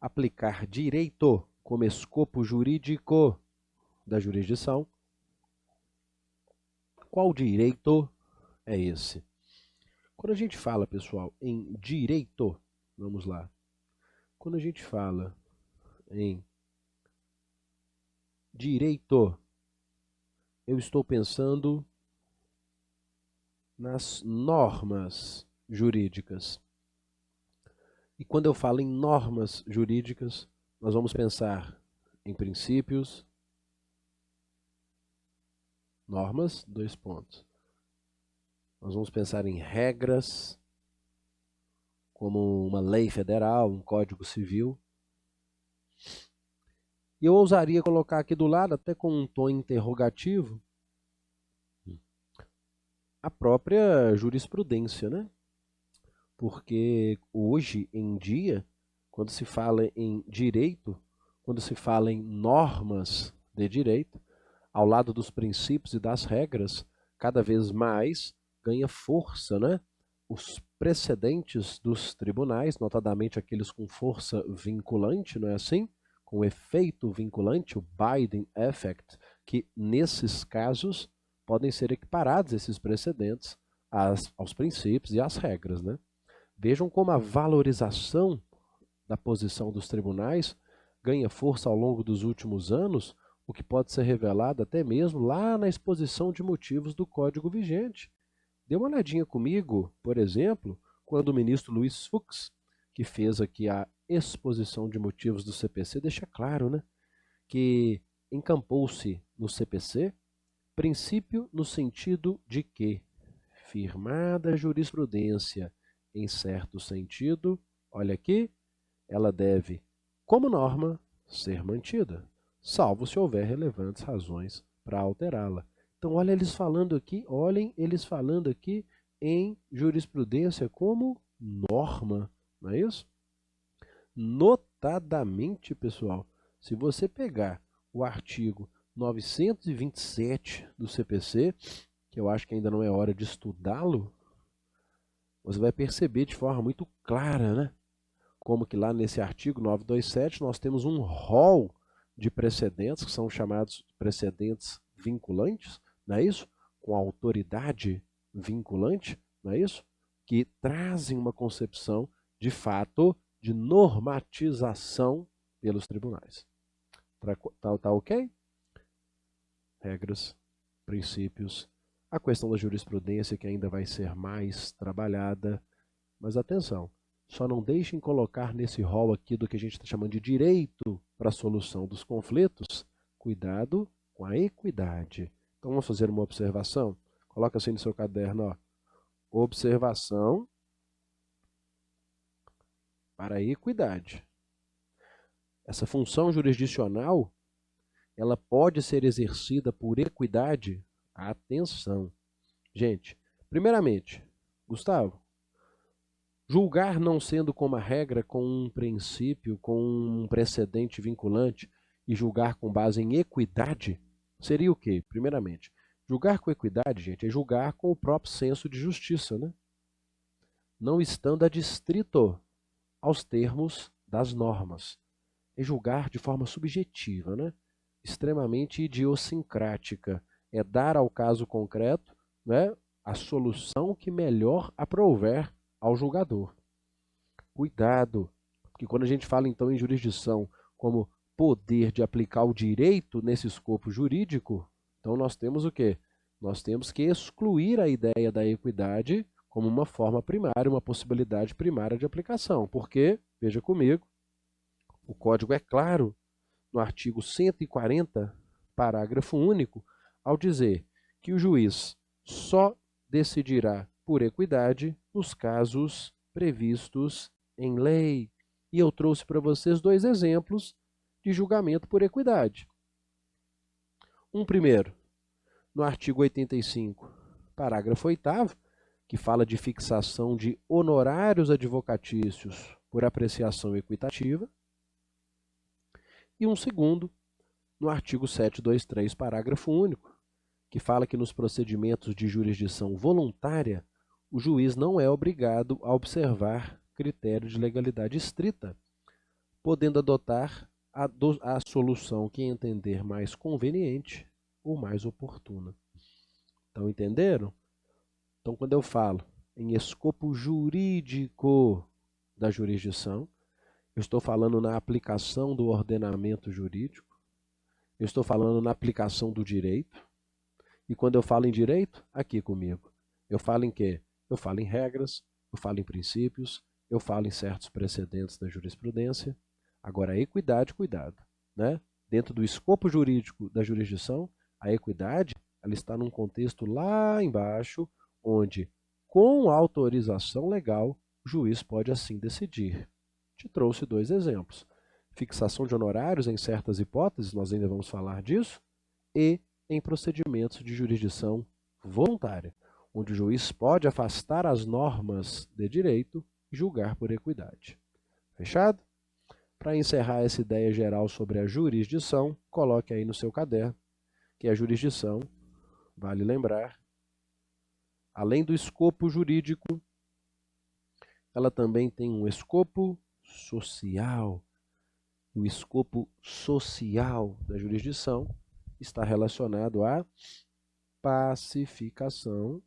aplicar direito como escopo jurídico da jurisdição, qual direito é esse? Quando a gente fala, pessoal, em direito, vamos lá. Quando a gente fala em direito, eu estou pensando nas normas jurídicas. E quando eu falo em normas jurídicas, nós vamos pensar em princípios, normas, dois pontos. Nós vamos pensar em regras, como uma lei federal, um código civil. E eu ousaria colocar aqui do lado, até com um tom interrogativo, a própria jurisprudência, né? Porque hoje em dia, quando se fala em direito, quando se fala em normas de direito, ao lado dos princípios e das regras, cada vez mais ganha força, né? Os precedentes dos tribunais, notadamente aqueles com força vinculante, não é assim? Com efeito vinculante, o binding effect, que nesses casos podem ser equiparados esses precedentes aos princípios e às regras, né? Vejam como a valorização da posição dos tribunais ganha força ao longo dos últimos anos, o que pode ser revelado até mesmo lá na exposição de motivos do Código vigente. Dê uma olhadinha comigo, por exemplo, quando o ministro Luiz Fux, que fez aqui a exposição de motivos do CPC, deixa claro, né, que encampou-se no CPC princípio no sentido de que, firmada a jurisprudência em certo sentido, olha aqui, ela deve, como norma, ser mantida, salvo se houver relevantes razões para alterá-la. Então, olhem eles falando aqui em jurisprudência como norma, não é isso? Notadamente, pessoal, se você pegar o artigo 927 do CPC, que eu acho que ainda não é hora de estudá-lo, você vai perceber de forma muito clara, né? Como que lá nesse artigo 927 nós temos um rol de precedentes, que são chamados precedentes vinculantes, não é isso? Com autoridade vinculante, não é isso? Que trazem uma concepção, de fato, de normatização pelos tribunais. Tá ok? Regras, princípios, a questão da jurisprudência que ainda vai ser mais trabalhada, mas atenção, só não deixem colocar nesse rol aqui do que a gente está chamando de direito para a solução dos conflitos, cuidado com a equidade. Então vamos fazer uma observação? Coloca assim no seu caderno, ó. Observação para a equidade. Essa função jurisdicional, ela pode ser exercida por equidade? Atenção. Gente, primeiramente, Gustavo, julgar não sendo como a regra, com um princípio, com um precedente vinculante, e julgar com base em equidade, seria o quê? Primeiramente, julgar com equidade, gente, é julgar com o próprio senso de justiça, né? Não estando adstrito aos termos das normas. É julgar de forma subjetiva, né? Extremamente idiosincrática. É dar ao caso concreto, né, a solução que melhor aprouver ao julgador. Cuidado, porque quando a gente fala então em jurisdição como poder de aplicar o direito nesse escopo jurídico, então nós temos o quê? Nós temos que excluir a ideia da equidade como uma forma primária, uma possibilidade primária de aplicação. Porque, veja comigo, o código é claro no artigo 140, parágrafo único, ao dizer que o juiz só decidirá por equidade nos casos previstos em lei. E eu trouxe para vocês dois exemplos de julgamento por equidade. Um primeiro, no artigo 85, parágrafo 8º, que fala de fixação de honorários advocatícios por apreciação equitativa. E um segundo, no artigo 723, parágrafo único, que fala que nos procedimentos de jurisdição voluntária, o juiz não é obrigado a observar critério de legalidade estrita, podendo adotar a solução que entender mais conveniente ou mais oportuna. Então, entenderam? Então, quando eu falo em escopo jurídico da jurisdição, eu estou falando na aplicação do ordenamento jurídico, Eu estou falando na aplicação do direito. E quando eu falo em direito, aqui comigo. Eu falo em quê? Eu falo em regras, eu falo em princípios, eu falo em certos precedentes da jurisprudência. Agora, a equidade, cuidado, né? Dentro do escopo jurídico da jurisdição, a equidade, ela está num contexto lá embaixo, onde, com autorização legal, o juiz pode assim decidir. Te trouxe 2 exemplos. Fixação de honorários em certas hipóteses, nós ainda vamos falar disso, e em procedimentos de jurisdição voluntária, onde o juiz pode afastar as normas de direito e julgar por equidade. Fechado? Para encerrar essa ideia geral sobre a jurisdição, coloque aí no seu caderno que a jurisdição, vale lembrar, além do escopo jurídico, ela também tem um escopo social. O escopo social da jurisdição está relacionado à pacificação,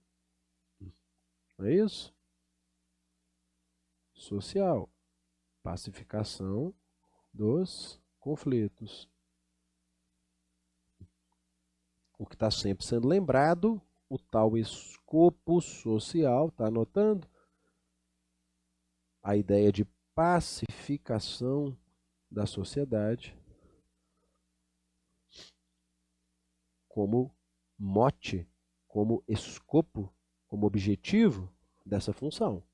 não é isso? Social, pacificação dos conflitos. O que está sempre sendo lembrado, o tal escopo social, está anotando? A ideia de pacificação da sociedade como mote, como escopo, como objetivo dessa função.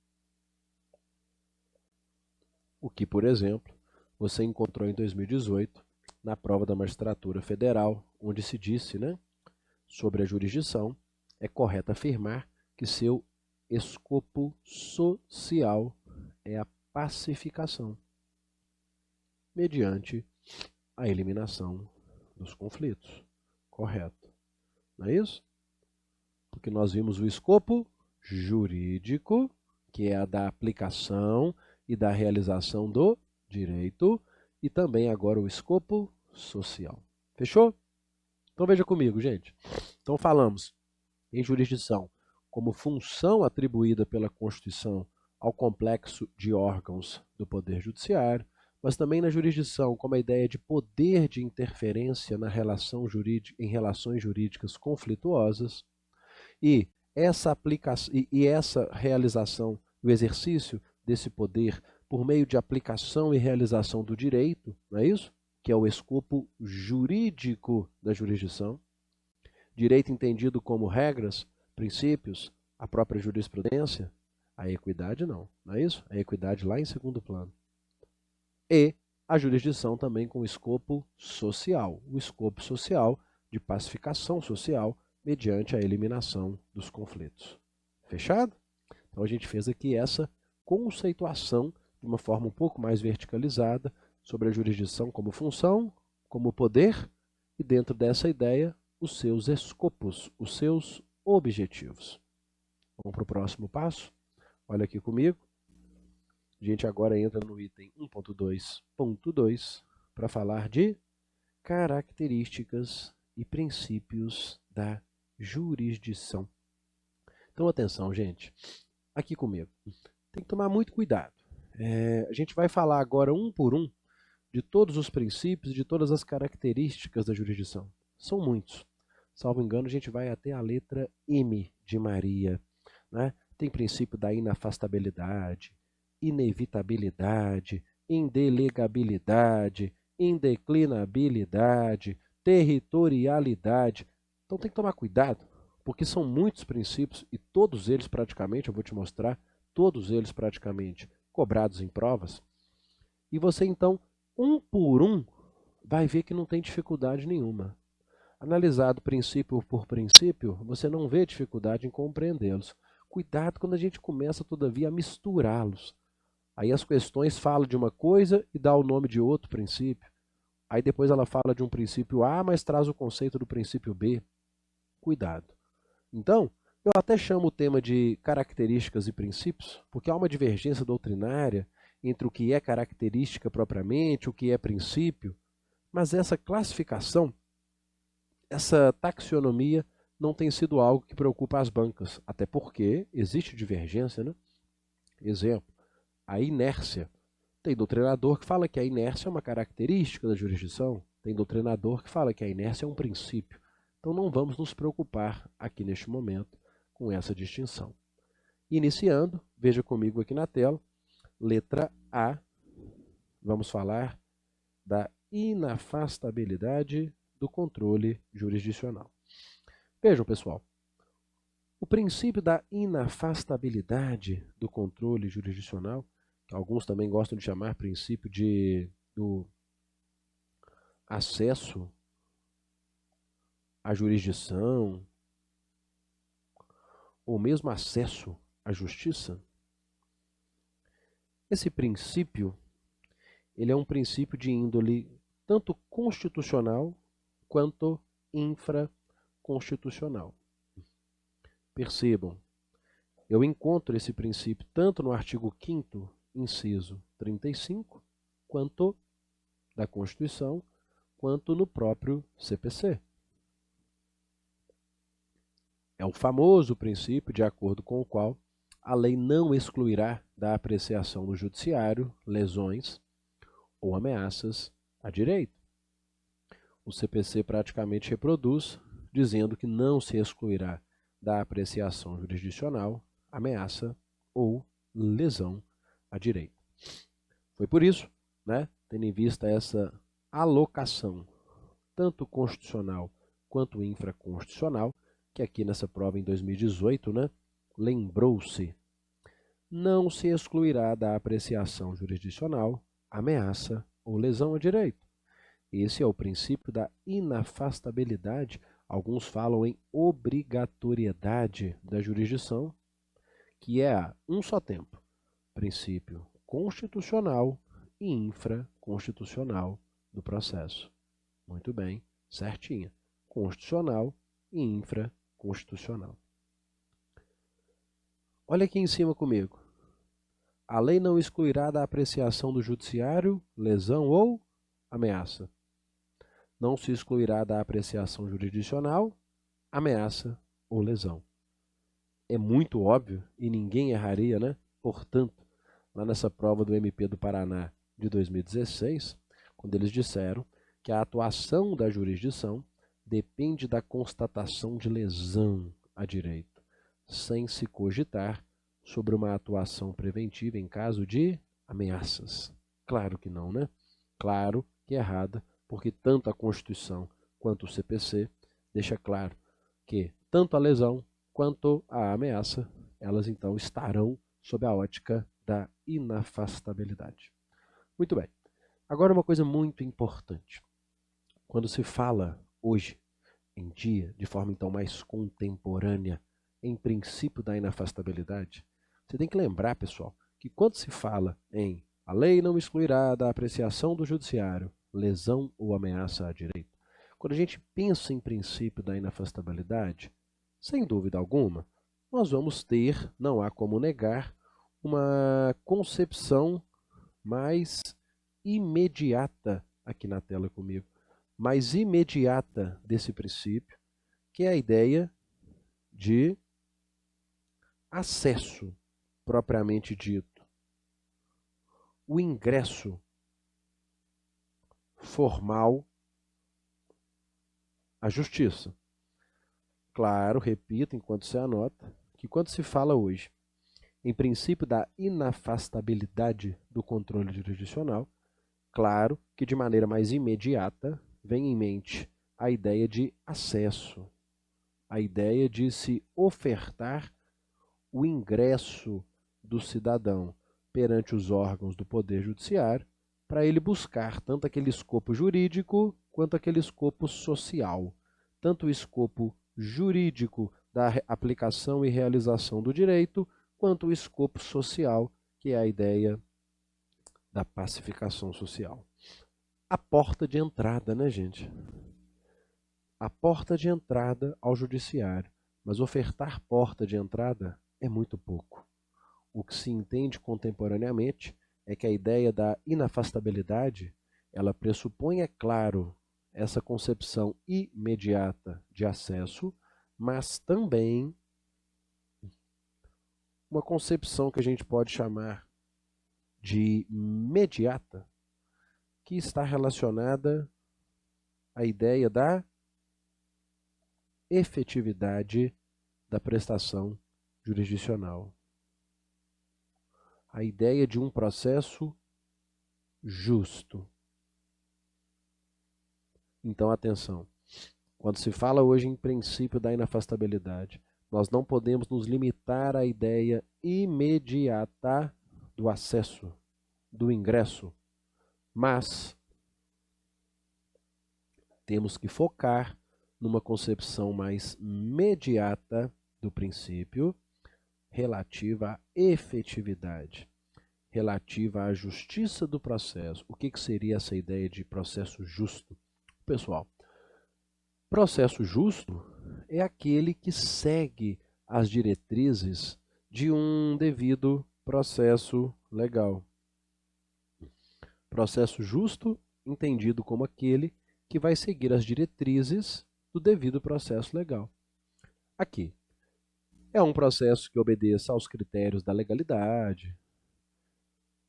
O que, por exemplo, você encontrou em 2018 na prova da magistratura federal, onde se disse, né, sobre a jurisdição, é correto afirmar que seu escopo social é a pacificação, mediante a eliminação dos conflitos. Correto. Não é isso? Porque nós vimos o escopo jurídico, que é a da aplicação e da realização do direito, e também agora o escopo social. Fechou? Então veja comigo, gente. Então falamos em jurisdição como função atribuída pela Constituição ao complexo de órgãos do Poder Judiciário, mas também na jurisdição como a ideia de poder de interferência na relação jurídica, em relações jurídicas conflituosas, e essa aplicação e essa realização, o exercício desse poder por meio de aplicação e realização do direito, não é isso? Que é o escopo jurídico da jurisdição. Direito entendido como regras, princípios, a própria jurisprudência. A equidade não é isso? A equidade lá em segundo plano. E a jurisdição também com o escopo social. O escopo social de pacificação social mediante a eliminação dos conflitos. Fechado? Então a gente fez aqui essa conceituação de uma forma um pouco mais verticalizada sobre a jurisdição como função, como poder, e dentro dessa ideia, os seus escopos, os seus objetivos. Vamos para o próximo passo? Olha aqui comigo. A gente agora entra no item 1.2.2 para falar de características e princípios da jurisdição. Então, atenção, gente. Aqui comigo. Tem que tomar muito cuidado. A gente vai falar agora um por um de todos os princípios e de todas as características da jurisdição. São muitos. Salvo engano, a gente vai até a letra M de Maria, né? Tem princípio da inafastabilidade, inevitabilidade, indelegabilidade, indeclinabilidade, territorialidade. Então tem que tomar cuidado, porque são muitos princípios e todos eles praticamente, eu vou te mostrar, todos eles praticamente cobrados em provas. E você então, um por um, vai ver que não tem dificuldade nenhuma. Analisado princípio por princípio, você não vê dificuldade em compreendê-los. Cuidado quando a gente começa, todavia, a misturá-los. Aí as questões falam de uma coisa e dá o nome de outro princípio. Aí depois ela fala de um princípio A, mas traz o conceito do princípio B. Cuidado. Então, eu até chamo o tema de características e princípios, porque há uma divergência doutrinária entre o que é característica propriamente, o que é princípio, mas essa classificação, essa taxonomia não tem sido algo que preocupa as bancas, até porque existe divergência, né? Exemplo, a inércia. Tem doutrinador que fala que a inércia é uma característica da jurisdição, Tem doutrinador que fala que a inércia é um princípio. Então não vamos nos preocupar aqui neste momento com essa distinção. Iniciando, veja comigo aqui na tela, letra A, vamos falar da inafastabilidade do controle jurisdicional. Vejam, pessoal, o princípio da inafastabilidade do controle jurisdicional, que alguns também gostam de chamar princípio do acesso à jurisdição, ou mesmo acesso à justiça, esse princípio, ele é um princípio de índole tanto constitucional quanto infraconstitucional. Percebam, eu encontro esse princípio tanto no artigo 5º, inciso 35, quanto da Constituição, quanto no próprio CPC. É o famoso princípio de acordo com o qual a lei não excluirá da apreciação do judiciário lesões ou ameaças a direito. O CPC praticamente reproduz, dizendo que não se excluirá da apreciação jurisdicional ameaça ou lesão a direito. Foi por isso, tendo em vista essa alocação, tanto constitucional quanto infraconstitucional, que aqui nessa prova em 2018, lembrou-se, não se excluirá da apreciação jurisdicional ameaça ou lesão a direito. Esse é o princípio da inafastabilidade. Alguns falam em obrigatoriedade da jurisdição, que é a um só tempo, princípio constitucional e infraconstitucional do processo. Muito bem, certinha. Constitucional e infraconstitucional. Olha aqui em cima comigo. A lei não excluirá da apreciação do judiciário lesão ou ameaça. Não se excluirá da apreciação jurisdicional ameaça ou lesão. É muito óbvio e ninguém erraria, Portanto, lá nessa prova do MP do Paraná de 2016, quando eles disseram que a atuação da jurisdição depende da constatação de lesão a direito, sem se cogitar sobre uma atuação preventiva em caso de ameaças. Claro que não, Claro que é errada, porque tanto a Constituição quanto o CPC deixa claro que tanto a lesão quanto a ameaça, elas então estarão sob a ótica da inafastabilidade. Muito bem. Agora uma coisa muito importante. Quando se fala hoje em dia, de forma então mais contemporânea, em princípio da inafastabilidade, você tem que lembrar, pessoal, que quando se fala em a lei não excluirá da apreciação do judiciário lesão ou ameaça a direito, quando a gente pensa em princípio da inafastabilidade, sem dúvida alguma, nós vamos ter, não há como negar, uma concepção mais imediata, aqui na tela comigo, mais imediata desse princípio, que é a ideia de acesso propriamente dito. O ingresso formal à justiça. Claro, repito, enquanto você anota, que quando se fala hoje em princípio da inafastabilidade do controle jurisdicional, claro que de maneira mais imediata vem em mente a ideia de acesso, a ideia de se ofertar o ingresso do cidadão perante os órgãos do Poder Judiciário para ele buscar tanto aquele escopo jurídico quanto aquele escopo social, tanto o escopo jurídico da aplicação e realização do direito, quanto o escopo social, que é a ideia da pacificação social. A porta de entrada, gente? A porta de entrada ao judiciário. Mas ofertar porta de entrada é muito pouco. O que se entende contemporaneamente é que a ideia da inafastabilidade, ela pressupõe, é claro, essa concepção imediata de acesso, mas também uma concepção que a gente pode chamar de imediata, que está relacionada a ideia da efetividade da prestação jurisdicional. A ideia de um processo justo. Então, atenção. Quando se fala hoje em princípio da inafastabilidade, nós não podemos nos limitar à ideia imediata do acesso, do ingresso, mas temos que focar numa concepção mais imediata do princípio, relativa à efetividade, relativa à justiça do processo. O que seria essa ideia de processo justo? Pessoal, processo justo é aquele que segue as diretrizes de um devido processo legal. Processo justo, entendido como aquele que vai seguir as diretrizes do devido processo legal. Aqui, é um processo que obedeça aos critérios da legalidade,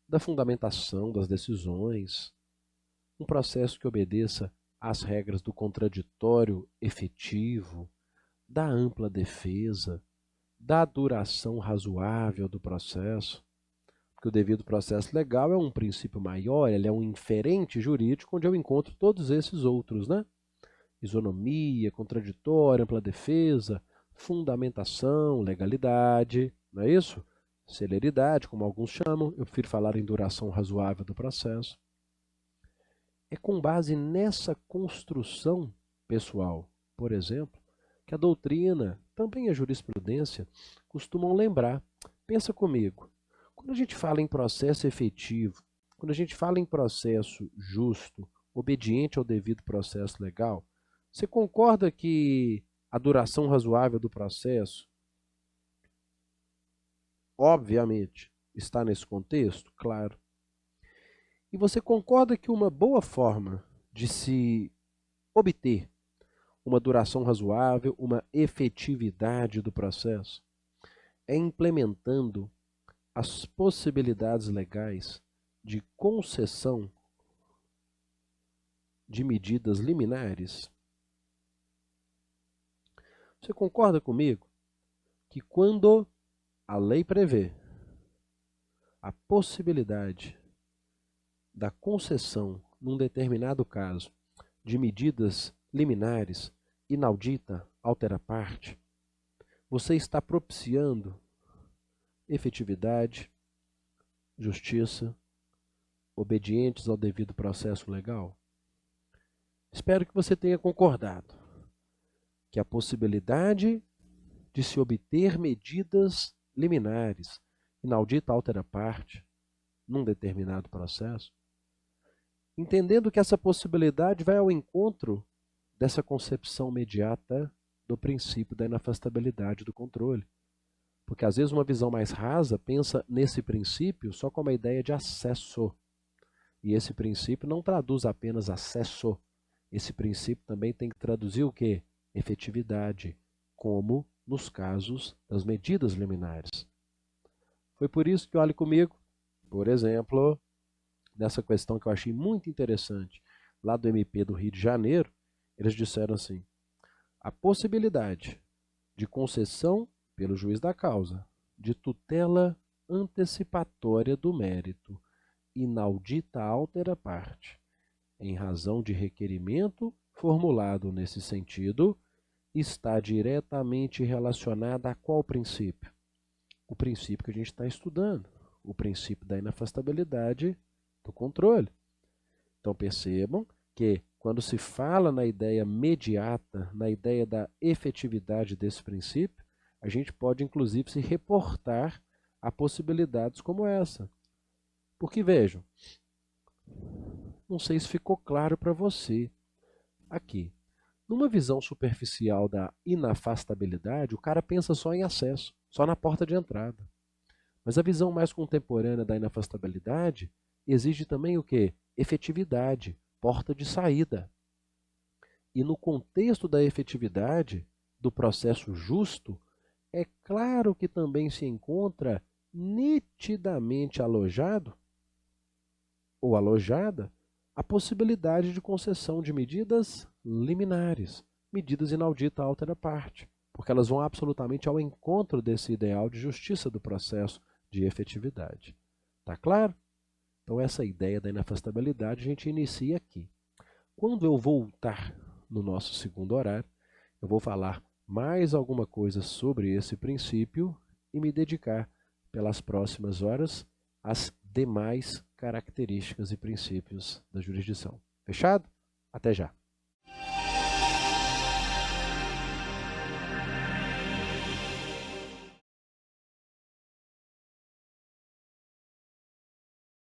da fundamentação das decisões, um processo que obedeça às regras do contraditório efetivo, da ampla defesa, da duração razoável do processo, porque o devido processo legal é um princípio maior, ele é um inferente jurídico onde eu encontro todos esses outros, né? Isonomia, contraditório, ampla defesa, fundamentação, legalidade, não é isso? Celeridade, como alguns chamam, eu prefiro falar em duração razoável do processo. É com base nessa construção pessoal, por exemplo, que a doutrina, também a jurisprudência, costumam lembrar. Pensa comigo, quando a gente fala em processo efetivo, quando a gente fala em processo justo, obediente ao devido processo legal, você concorda que a duração razoável do processo, obviamente, está nesse contexto? Claro. E você concorda que uma boa forma de se obter uma duração razoável, uma efetividade do processo, é implementando as possibilidades legais de concessão de medidas liminares? Você concorda comigo que quando a lei prevê a possibilidade da concessão, num determinado caso, de medidas liminares, inaudita, altera parte, você está propiciando efetividade, justiça, obedientes ao devido processo legal? Espero que você tenha concordado que a possibilidade de se obter medidas liminares, inaudita, altera parte, num determinado processo, entendendo que essa possibilidade vai ao encontro dessa concepção imediata do princípio da inafastabilidade do controle. Porque às vezes uma visão mais rasa pensa nesse princípio só como a ideia de acesso. E esse princípio não traduz apenas acesso. Esse princípio também tem que traduzir o quê? Efetividade, como nos casos das medidas liminares. Foi por isso que, olhe comigo, por exemplo, nessa questão que eu achei muito interessante, lá do MP do Rio de Janeiro, eles disseram assim: a possibilidade de concessão pelo juiz da causa de tutela antecipatória do mérito, inaudita altera parte, em razão de requerimento formulado nesse sentido, está diretamente relacionada a qual princípio? O princípio que a gente está estudando, o princípio da inafastabilidade do controle. Então percebam que quando se fala na ideia mediata, na ideia da efetividade desse princípio, a gente pode inclusive se reportar a possibilidades como essa. Porque vejam, não sei se ficou claro para você aqui. Numa visão superficial da inafastabilidade, o cara pensa só em acesso, só na porta de entrada. Mas a visão mais contemporânea da inafastabilidade exige também o quê? Efetividade, porta de saída. E no contexto da efetividade, do processo justo, é claro que também se encontra nitidamente alojado ou alojada a possibilidade de concessão de medidas liminares, medidas inaudita altera parte, porque elas vão absolutamente ao encontro desse ideal de justiça do processo de efetividade. Tá claro? Então essa ideia da inafastabilidade a gente inicia aqui. Quando eu voltar no nosso segundo horário, eu vou falar mais alguma coisa sobre esse princípio e me dedicar pelas próximas horas às demais características e princípios da jurisdição. Fechado? Até já!